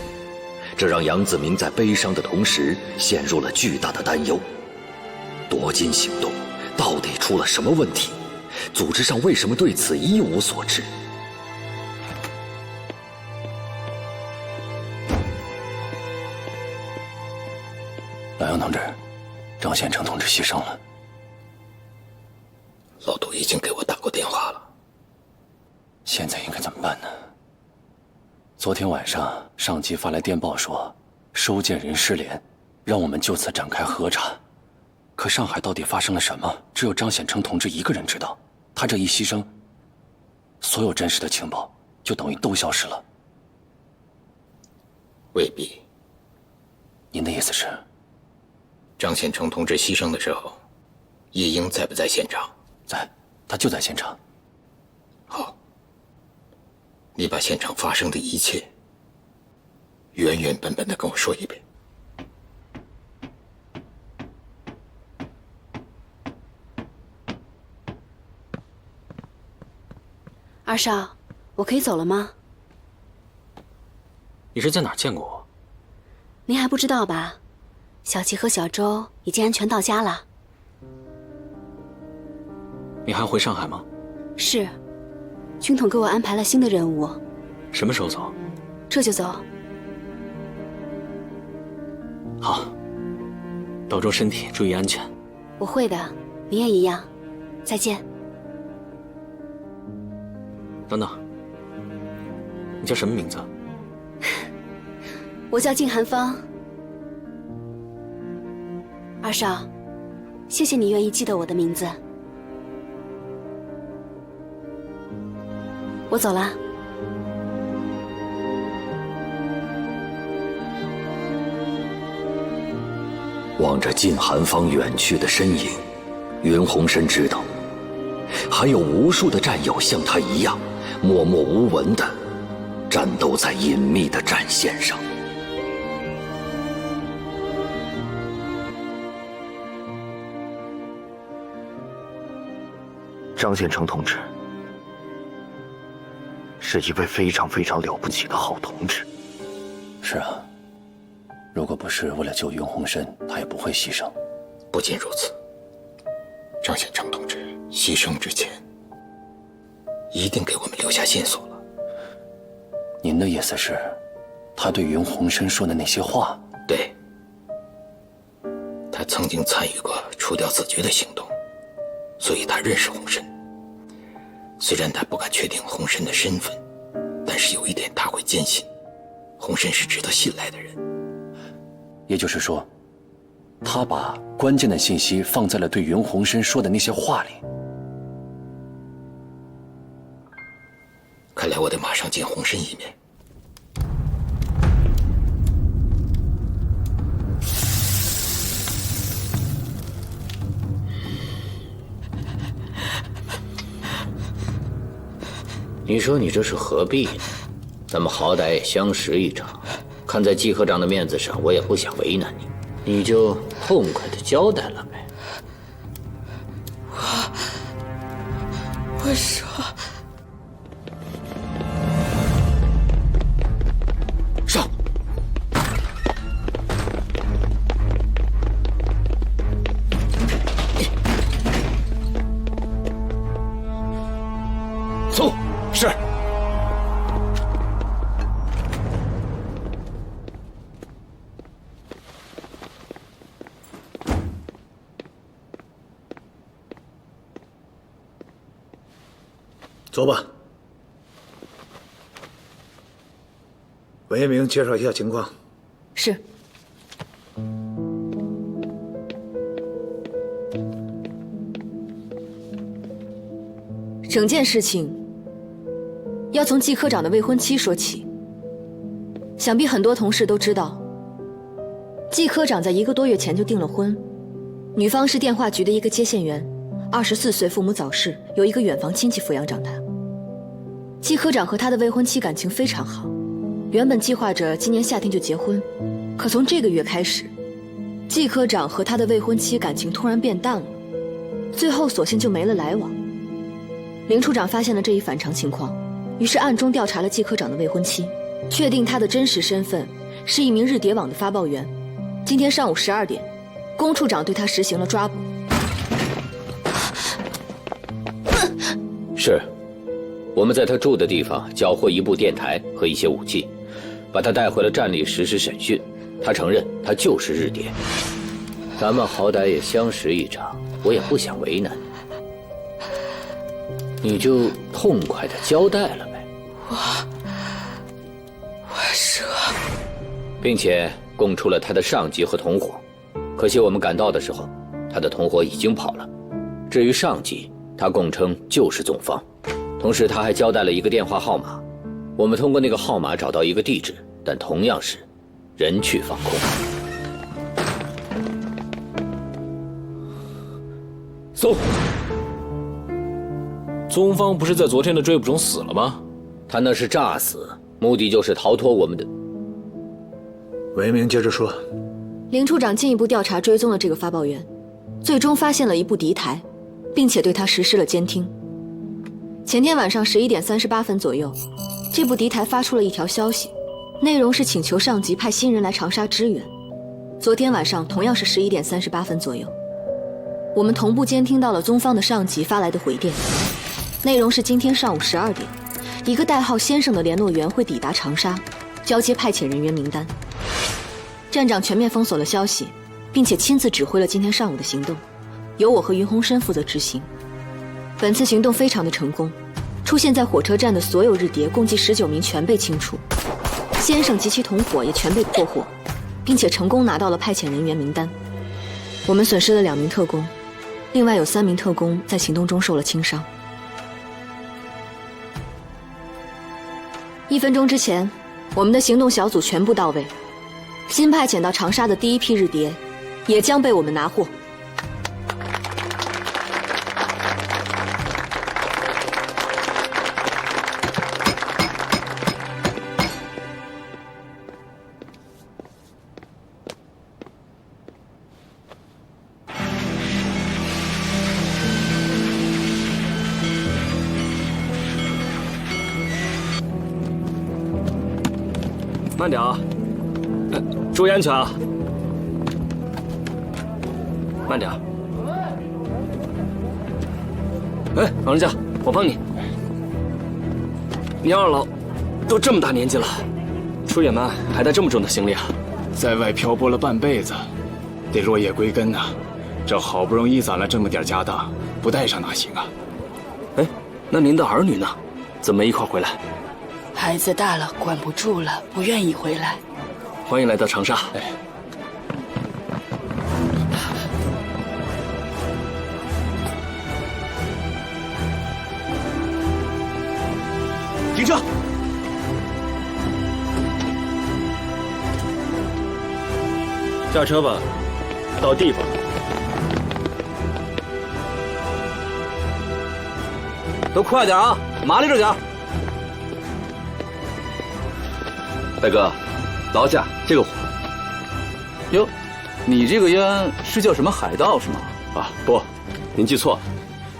这让杨子明在悲伤的同时陷入了巨大的担忧。夺金行动到底出了什么问题？组织上为什么对此一无所知？老杨同志，张县城同志牺牲了。老杜已经给我打过电话了。现在应该怎么办呢？昨天晚上上级发来电报说，收件人失联，让我们就此展开核查。可上海到底发生了什么，只有张显成同志一个人知道。他这一牺牲，所有真实的情报就等于都消失了。未必。您的意思是，张显成同志牺牲的时候，叶英在不在现场？在，他就在现场。好，你把现场发生的一切原原本本的跟我说一遍。二少，我可以走了吗？你是在哪儿见过我？您还不知道吧？小琪和小周已经安全到家了。你还回上海吗？是，军统给我安排了新的任务。什么时候走？这就走。好，保重身体，注意安全。我会的，你也一样。再见。等等，你叫什么名字？我叫静寒芳。二少，谢谢你愿意记得我的名字。我走了。望着静寒芳远去的身影，云鸿深知道，还有无数的战友像他一样，默默无闻地战斗在隐秘的战线上。张显成同志是一位非常非常了不起的好同志。是啊，如果不是为了救云鸿深，他也不会牺牲。不仅如此，张显成同志牺牲之前，一定给我们留下线索了。您的意思是，他对云鸿深说的那些话？对，他曾经参与过除掉子爵的行动，所以他认识鸿深。虽然他不敢确定鸿深的身份，但是有一点他会坚信，鸿深是值得信赖的人。也就是说，他把关键的信息放在了对云鸿深说的那些话里。看来我得马上见鸿深一面。你说你这是何必呢？咱们好歹也相识一场，看在季科长的面子上，我也不想为难你，你就痛快的交代了呗。我说，上。走。是。走吧。文彦明介绍一下情况。是。整件事情要从季科长的未婚妻说起。想必很多同事都知道，季科长在1个多月前就订了婚，女方是电话局的一个接线员，24岁，父母早逝，由一个远房亲戚抚养长大。季科长和他的未婚妻感情非常好，原本计划着今年夏天就结婚，可从这个月开始，季科长和他的未婚妻感情突然变淡了，最后索性就没了来往。林处长发现了这一反常情况，于是暗中调查了季科长的未婚妻，确定他的真实身份是一名日谍网的发报员。今天上午12点，龚处长对他实行了抓捕。是，我们在他住的地方缴获一部电台和一些武器，把他带回了站里实施审讯。他承认他就是日谍。咱们好歹也相识一场，我也不想为难你，你就痛快的交代了呗。我说，并且供出了他的上级和同伙。可惜我们赶到的时候，他的同伙已经跑了。至于上级，他供称就是宗方，同时他还交代了一个电话号码。我们通过那个号码找到一个地址，但同样是人去房空。走。宗方不是在昨天的追捕中死了吗？他那是诈死，目的就是逃脱我们的。韦明接着说。林处长进一步调查追踪了这个发报员，最终发现了一部敌台，并且对他实施了监听。前天晚上11点38分左右，这部敌台发出了一条消息，内容是请求上级派新人来长沙支援。昨天晚上同样是11点38分左右，我们同步监听到了宗方的上级发来的回电，内容是今天上午12点，一个代号先生的联络员会抵达长沙，交接派遣人员名单。站长全面封锁了消息，并且亲自指挥了今天上午的行动，由我和云鸿深负责执行。本次行动非常的成功，出现在火车站的所有日谍共计19名全被清除，先生及其同伙也全被破获，并且成功拿到了派遣人员名单。我们损失了2名特工，另外有3名特工在行动中受了轻伤。1分钟之前，我们的行动小组全部到位，新派遣到长沙的第一批日谍也将被我们拿获。慢点啊！注意安全啊！慢点。哎，老人家，我帮你。你二老都这么大年纪了，出远门还带这么重的行李啊？在外漂泊了半辈子，得落叶归根呐。这好不容易攒了这么点家当，不带上哪行啊？哎，那您的儿女呢？怎么没一块回来？孩子大了，管不住了，不愿意回来。欢迎来到长沙。哎，停车！下车吧，到地方。都快点啊，麻利着点。大哥，劳驾这个活。哟，你这个烟是叫什么海盗是吗？啊，不，您记错了，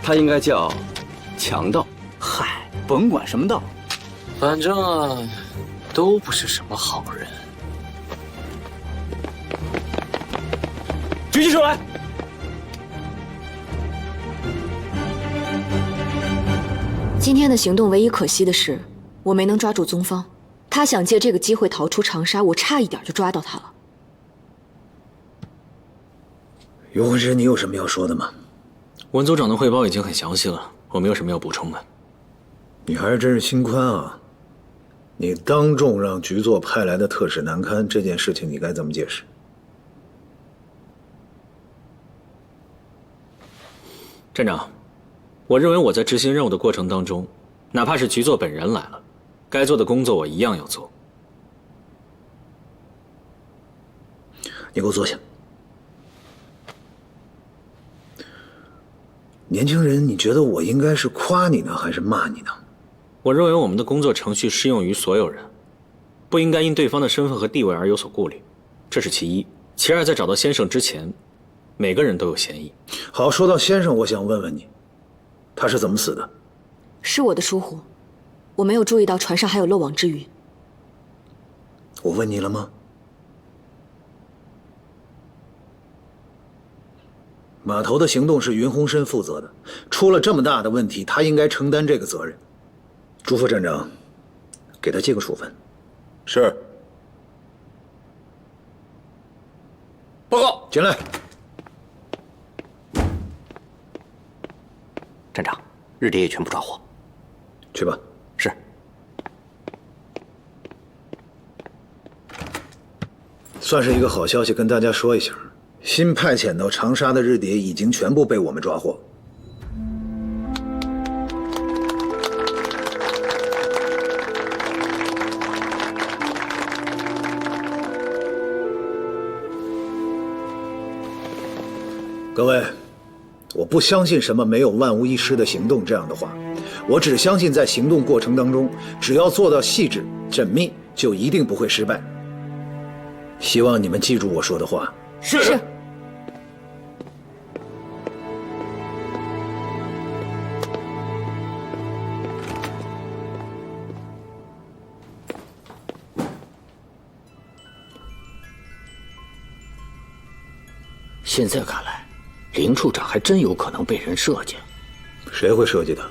他应该叫强盗。嗨，甭管什么道，反正啊，都不是什么好人。举起手来！今天的行动唯一可惜的是，我没能抓住宗方。他想借这个机会逃出长沙，我差一点就抓到他了。于浑身，你有什么要说的吗？文组长的汇报已经很详细了，我没有什么要补充的。你还是真是心宽啊！你当众让局座派来的特使难堪，这件事情你该怎么解释？站长，我认为我在执行任务的过程当中，哪怕是局座本人来了，该做的工作我一样要做。你给我坐下。年轻人，你觉得我应该是夸你呢，还是骂你呢？我认为我们的工作程序适用于所有人，不应该因对方的身份和地位而有所顾虑，这是其一。其二，在找到先生之前，每个人都有嫌疑。好，说到先生，我想问问你，他是怎么死的？是我的疏忽，我没有注意到船上还有漏网之鱼。我问你了吗？码头的行动是云鸿深负责的，出了这么大的问题，他应该承担这个责任。朱副站长，给他记个处分。是。报告。进来。站长，日谍也全部抓获。去吧。是。算是一个好消息，跟大家说一下，新派遣到长沙的日谍已经全部被我们抓获。各位，我不相信什么没有万无一失的行动这样的话，我只相信在行动过程当中，只要做到细致缜密，就一定不会失败。希望你们记住我说的话。是。现在看来，林处长还真有可能被人设计。谁会设计的？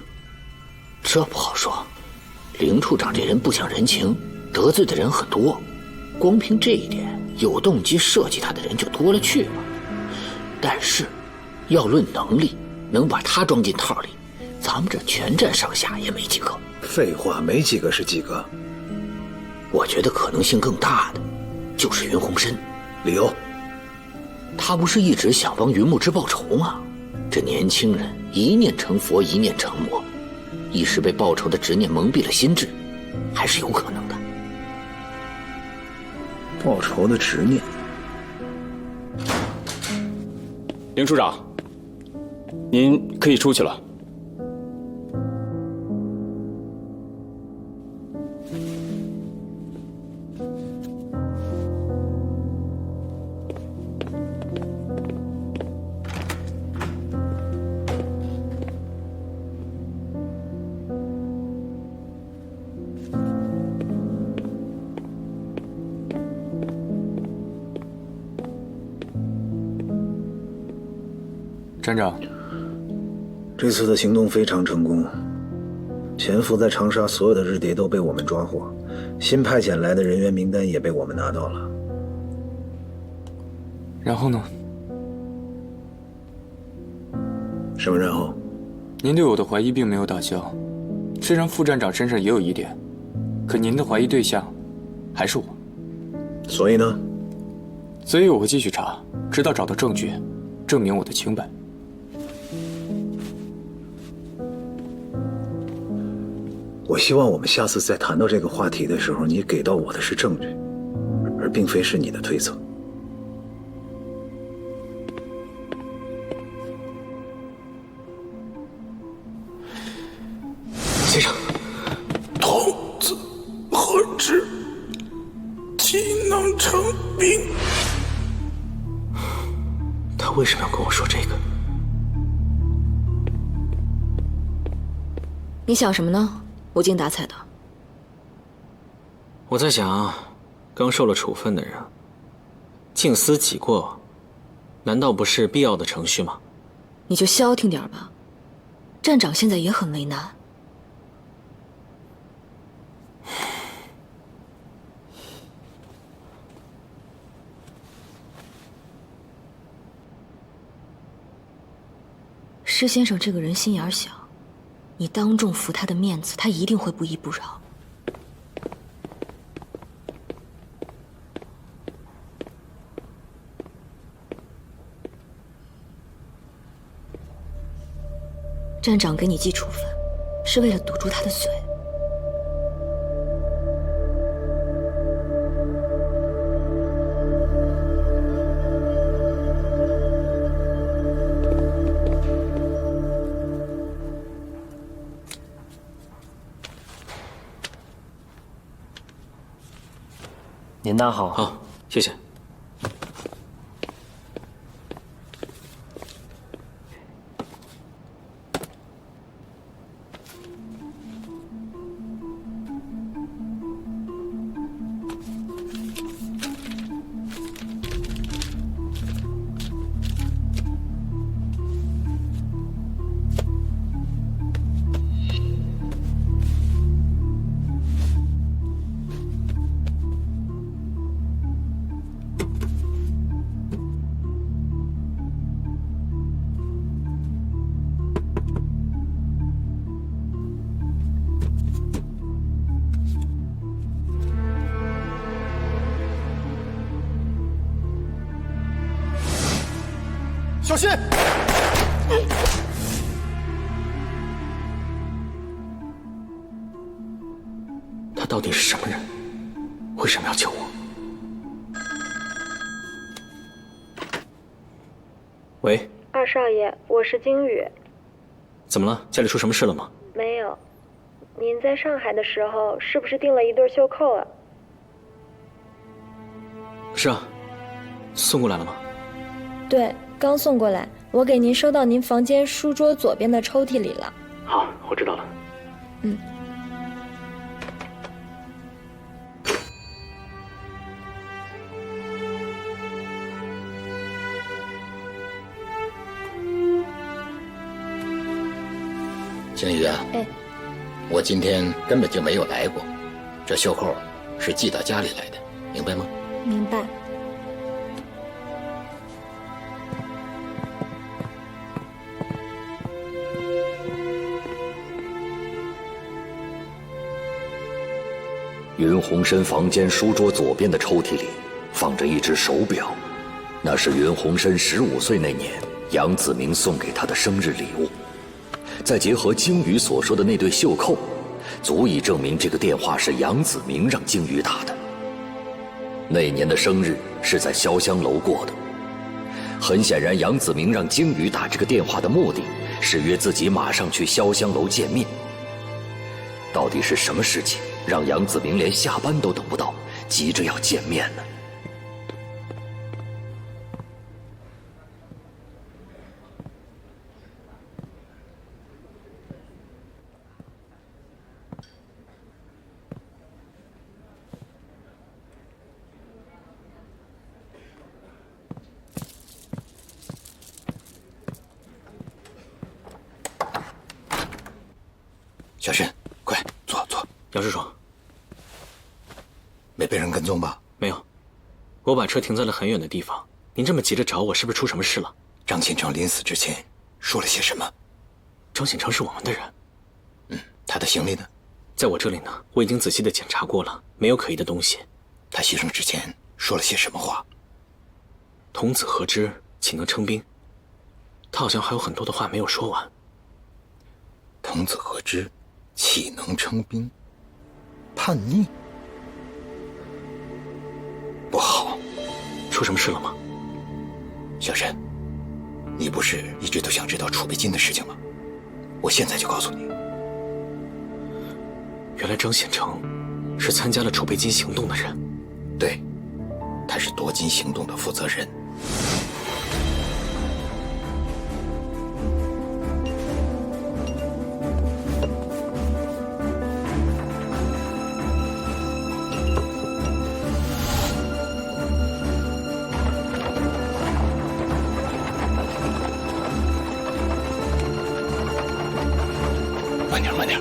这不好说。林处长这人不讲人情，得罪的人很多。光凭这一点，有动机设计他的人就多了去了。但是，要论能力，能把他装进套里，咱们这全站上下也没几个。废话，没几个是几个。我觉得可能性更大的，就是云鸿深。理由？他不是一直想帮云木之报仇吗？这年轻人一念成佛，一念成魔，一时被报仇的执念蒙蔽了心智，还是有可能的。报仇的执念。林处长，您可以出去了。站长，这次的行动非常成功，潜伏在长沙所有的日谍都被我们抓获，新派遣来的人员名单也被我们拿到了。然后呢？什么然后？您对我的怀疑并没有打消，虽然副站长身上也有疑点，可您的怀疑对象还是我。所以呢？所以我会继续查，直到找到证据，证明我的清白。我希望我们下次再谈到这个话题的时候，你给到我的是证据，而并非是你的推测。先生，童子何知其能成兵？他为什么要跟我说这个？你想什么呢？无精打采的。我在想，刚受了处分的人，静思己过，难道不是必要的程序吗？你就消停点吧。站长现在也很为难。施先生这个人心眼小，你当众拂他的面子，他一定会不依不饶。站长给你记处分，是为了堵住他的嘴。您拿好。好，谢谢。小心！他到底是什么人？为什么要救我？喂，二少爷，我是金宇。怎么了？家里出什么事了吗？没有。您在上海的时候是不是订了一对袖扣啊？是啊，送过来了吗？对，刚送过来，我给您收到您房间书桌左边的抽屉里了。好，我知道了。嗯。青雨啊，我今天根本就没有来过，这袖扣是寄到家里来的，明白吗？明白。云鸿深房间书桌左边的抽屉里放着一只手表，那是云鸿深15岁那年杨子明送给他的生日礼物。再结合鲸鱼所说的那对袖扣，足以证明这个电话是杨子明让鲸鱼打的。那年的生日是在潇湘楼过的，很显然杨子明让鲸鱼打这个电话的目的是约自己马上去潇湘楼见面。到底是什么事情让杨子明连下班都等不到，急着要见面呢？小申，快坐。杨师叔，没被人跟踪吧？没有，我把车停在了很远的地方。您这么急着找我，是不是出什么事了？张新成临死之前说了些什么？张新成是我们的人。他的行李呢？在我这里呢，我已经仔细的检查过了，没有可疑的东西。他牺牲之前说了些什么话？童子何知，岂能称兵？他好像还有很多的话没有说完。童子何知，岂能称兵？叛逆？不好！出什么事了吗？小申，你不是一直都想知道储备金的事情吗？我现在就告诉你。原来张显成是参加了储备金行动的人。对，他是夺金行动的负责人。慢点。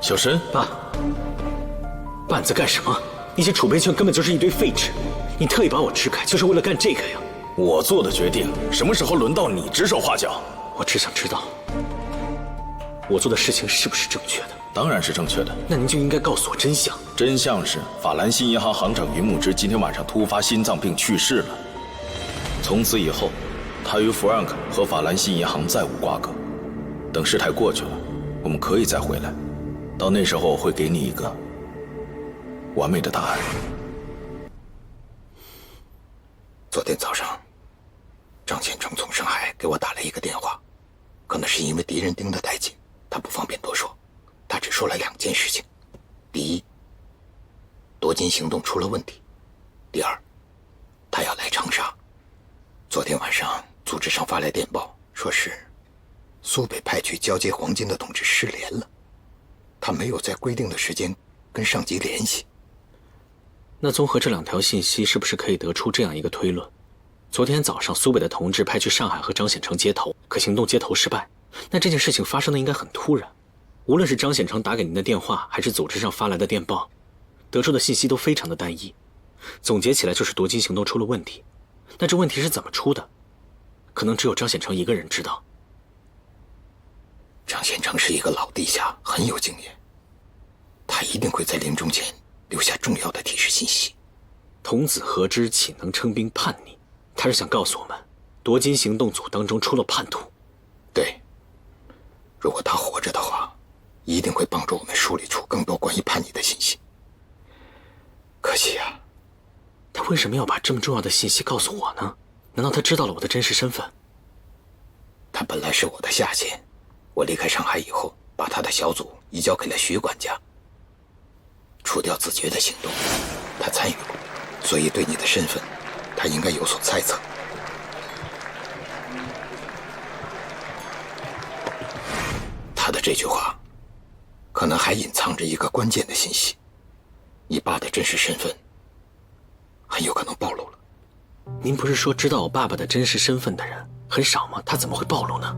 小申，爸，你在干什么？那些储备券根本就是一堆废纸，你特意把我支开，就是为了干这个呀？我做的决定，什么时候轮到你指手画脚？我只想知道，我做的事情是不是正确的？当然是正确的。那您就应该告诉我真相。真相是，法兰西银行行长云木之今天晚上突发心脏病去世了。从此以后，他与 Frank 和法兰西银行再无瓜葛。等事态过去了，我们可以再回来。到那时候，我会给你一个完美的答案。昨天早上，张显成从上海给我打了一个电话，可能是因为敌人盯得太紧，他不方便多说，他只说了2件事情：第一，夺金行动出了问题；第二，他要来长沙。昨天晚上组织上发来电报，说是苏北派去交接黄金的同志失联了，他没有在规定的时间跟上级联系。那综合这2条信息，是不是可以得出这样一个推论：昨天早上苏北的同志派去上海和张显成接头，可行动接头失败。那这件事情发生的应该很突然，无论是张显成打给您的电话，还是组织上发来的电报，得出的信息都非常的单一。总结起来就是夺金行动出了问题。那这问题是怎么出的？可能只有张显成一个人知道。张显成是一个老地下，很有经验，他一定会在临终前留下重要的提示信息。童子何知岂能称兵叛逆？他是想告诉我们，夺金行动组当中出了叛徒。对，如果他活着的话，一定会帮助我们梳理出更多关于叛逆的信息。可惜啊，他为什么要把这么重要的信息告诉我呢？难道他知道了我的真实身份？他本来是我的下线，我离开上海以后，把他的小组移交给了徐管家。除掉自觉的行动，他参与过，所以对你的身份，他应该有所猜测。他的这句话，可能还隐藏着一个关键的信息：你爸的真实身份，很有可能暴露了。您不是说知道我爸爸的真实身份的人很少吗？他怎么会暴露呢？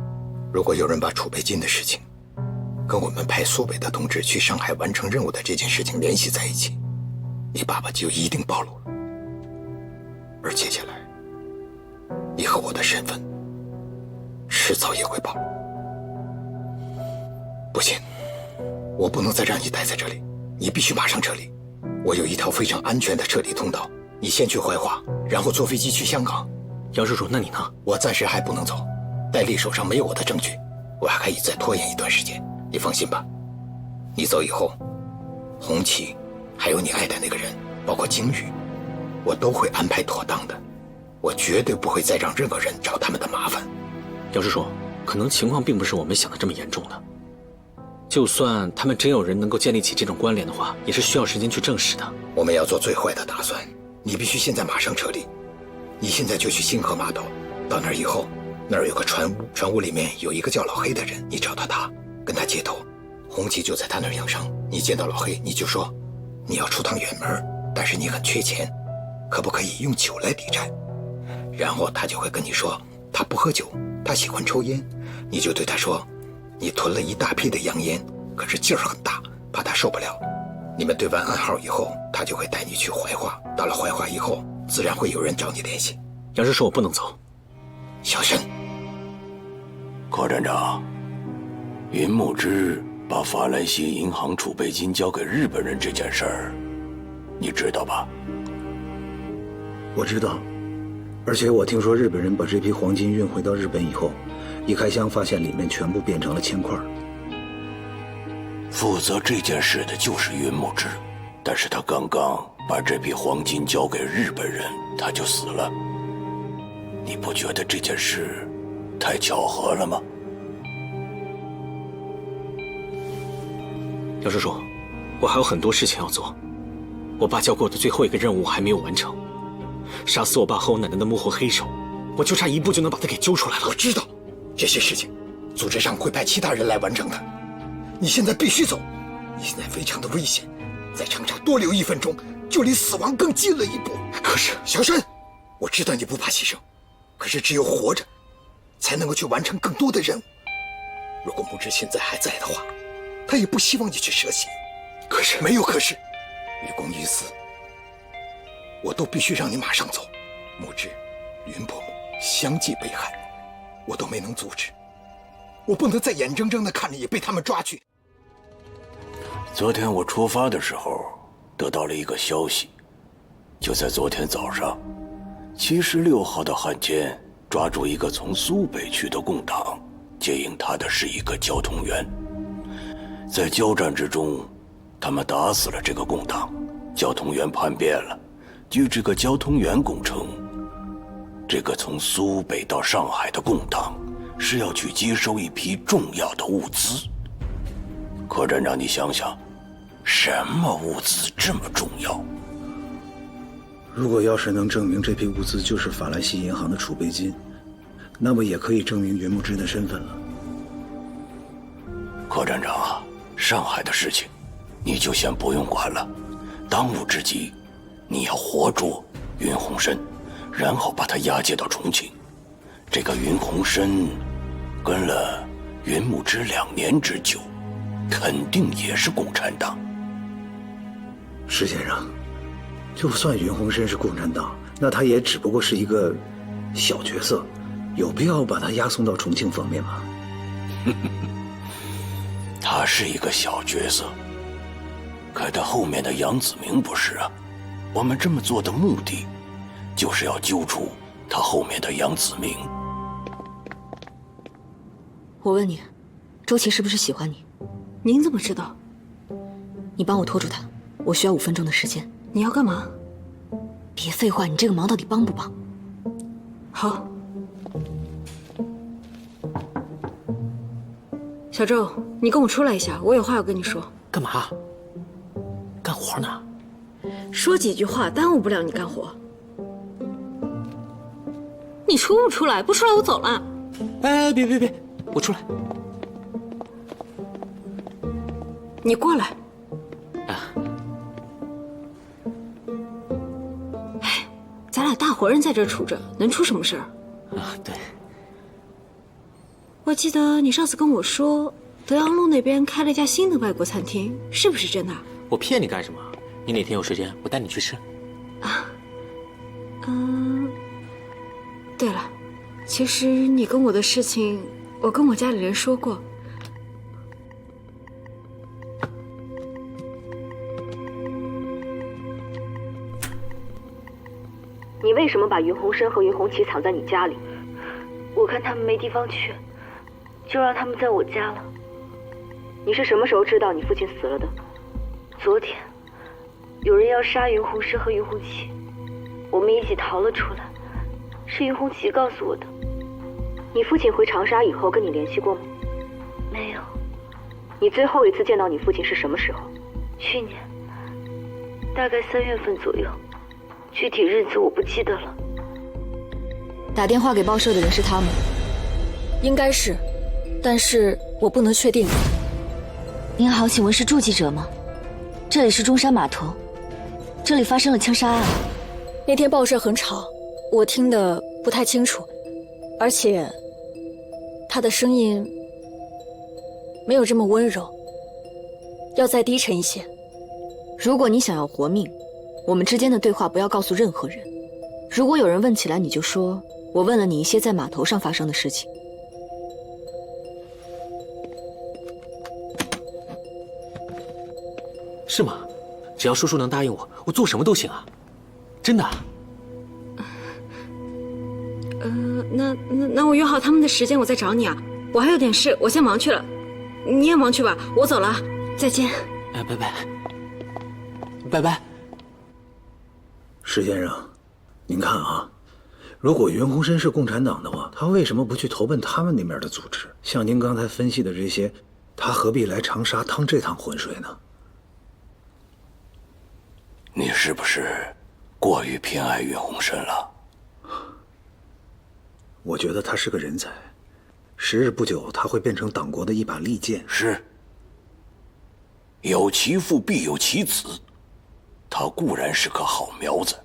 如果有人把储备金的事情跟我们派苏北的同志去上海完成任务的这件事情联系在一起，你爸爸就一定暴露了。而接下来，你和我的身份迟早也会暴露。不行，我不能再让你待在这里，你必须马上撤离。我有一条非常安全的撤离通道，你先去怀化，然后坐飞机去香港。姚叔叔，那你呢？我暂时还不能走，戴笠手上没有我的证据，我还可以再拖延一段时间。你放心吧，你走以后，红旗，还有你爱的那个人，包括鲸鱼，我都会安排妥当的。我绝对不会再让任何人找他们的麻烦。姚叔叔，可能情况并不是我们想的这么严重的。就算他们真有人能够建立起这种关联的话，也是需要时间去证实的。我们要做最坏的打算，你必须现在马上撤离。你现在就去星河码头，到那儿以后，那儿有个船屋，船屋里面有一个叫老黑的人，你找到他，跟他接头。红旗就在他那儿养伤。你见到老黑，你就说你要出趟远门，但是你很缺钱，可不可以用酒来抵债？然后他就会跟你说他不喝酒，他喜欢抽烟。你就对他说你囤了一大批的洋烟，可是劲儿很大，怕他受不了。你们对完暗号以后，他就会带你去怀化。到了怀化以后，自然会有人找你联系。杨师说我不能走。小申，柯站长，云木之把法兰西银行储备金交给日本人这件事儿，你知道吧？我知道，而且我听说日本人把这批黄金运回到日本以后，一开箱发现里面全部变成了铅块。负责这件事的就是云木之，但是他刚刚把这批黄金交给日本人，他就死了。你不觉得这件事太巧合了吗？姚叔叔，我还有很多事情要做。我爸交给我的最后一个任务还没有完成，杀死我爸和我奶奶的幕后黑手，我就差一步就能把他给揪出来了。我知道这些事情，组织上会派其他人来完成的。你现在必须走，你现在非常的危险，在长沙多留1分钟，就离死亡更近了一步。可是，小申，我知道你不怕牺牲，可是只有活着，才能够去完成更多的任务。如果木之现在还在的话，他也不希望你去涉险。可是，没有可是，于公于私，我都必须让你马上走。木之、云伯母相继被害，我都没能阻止，我不能再眼睁睁地看着你被他们抓去。昨天我出发的时候，得到了一个消息，就在昨天早上，76号的汉奸抓住一个从苏北去的共党，接应他的是一个交通员。在交战之中，他们打死了这个共党，交通员叛变了。据这个交通员供称，这个从苏北到上海的共党是要去接收一批重要的物资。柯站长，你想想，什么物资这么重要？如果要是能证明这批物资就是法兰西银行的储备金，那么也可以证明云木之的身份了。柯站长啊，上海的事情你就先不用管了，当务之急你要活捉云鸿深，然后把他押解到重庆。这个云鸿深跟了云木之2年之久，肯定也是共产党。石先生，就算云鸿深是共产党，那他也只不过是一个小角色，有必要把他押送到重庆方面吗？他是一个小角色，可他后面的杨子明不是啊。我们这么做的目的，就是要揪出他后面的杨子明。我问你，周琦是不是喜欢你？您怎么知道？你帮我拖住他，我需要5分钟的时间。你要干嘛？别废话，你这个忙到底帮不帮？好。小周，你跟我出来一下，我有话要跟你说。干嘛？干活呢？说几句话耽误不了你干活。你出不出来？不出来我走了。哎，别，我出来。你过来。哎，咱俩大活人在这儿杵着，能出什么事儿？啊，对。我记得你上次跟我说，德阳路那边开了一家新的外国餐厅，是不是真的？我骗你干什么？你哪天有时间，我带你去吃。对了，其实你跟我的事情，我跟我家里人说过。你为什么把云鸿深和云鸿奇藏在你家里？我看他们没地方去，就让他们在我家了。你是什么时候知道你父亲死了的？昨天，有人要杀云鸿深和云鸿奇，我们一起逃了出来，是云鸿奇告诉我的。你父亲回长沙以后跟你联系过吗？没有。你最后一次见到你父亲是什么时候？去年，大概3月份左右，具体日子我不记得了。打电话给报社的人是他吗？应该是，但是我不能确定。您好，请问是驻记者吗？这里是中山码头，这里发生了枪杀案。那天报社很吵，我听得不太清楚，而且他的声音没有这么温柔，要再低沉一些。如果你想要活命，我们之间的对话不要告诉任何人。如果有人问起来，你就说我问了你一些在码头上发生的事情。是吗？只要叔叔能答应我，我做什么都行啊！真的。那我约好他们的时间，我再找你啊。我还有点事，我先忙去了。你也忙去吧，我走了，再见。哎，拜拜。石先生，您看啊，如果云鸿深是共产党的话，他为什么不去投奔他们那边的组织？像您刚才分析的这些，他何必来长沙趟这趟浑水呢？你是不是过于偏爱云鸿深了？我觉得他是个人才，时日不久他会变成党国的一把利剑。是，有其父必有其子，他固然是个好苗子，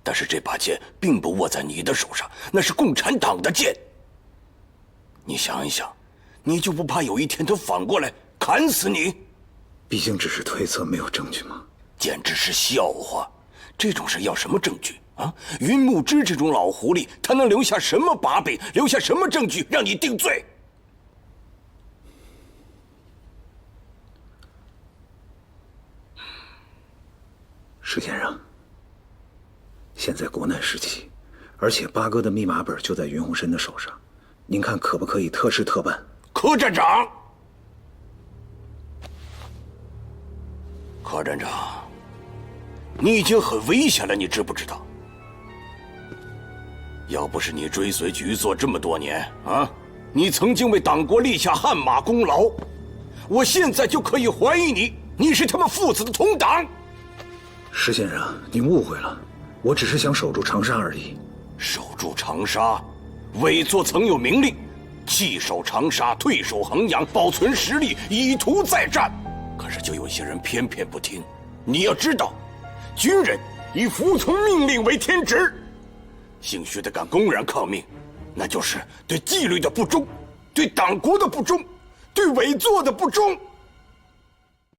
但是这把剑并不握在你的手上，那是共产党的剑。你想一想，你就不怕有一天他反过来砍死你？毕竟只是推测，没有证据嘛。简直是笑话！这种事要什么证据啊？云木之这种老狐狸，他能留下什么把柄，留下什么证据让你定罪？石先生，现在国难时期，而且八哥的密码本就在云鸿深的手上，您看可不可以特事特办？柯站长，柯站长，你已经很危险了，你知不知道？要不是你追随局座这么多年啊，你曾经为党国立下汗马功劳，我现在就可以怀疑你是他们父子的同党。石先生，您误会了，我只是想守住长沙而已。守住长沙，委座曾有明令，弃守长沙，退守衡阳，保存实力，以图再战。可是就有些人偏偏不听。你要知道，军人以服从命令为天职。姓薛的敢公然抗命，那就是对纪律的不忠，对党国的不忠，对委座的不忠。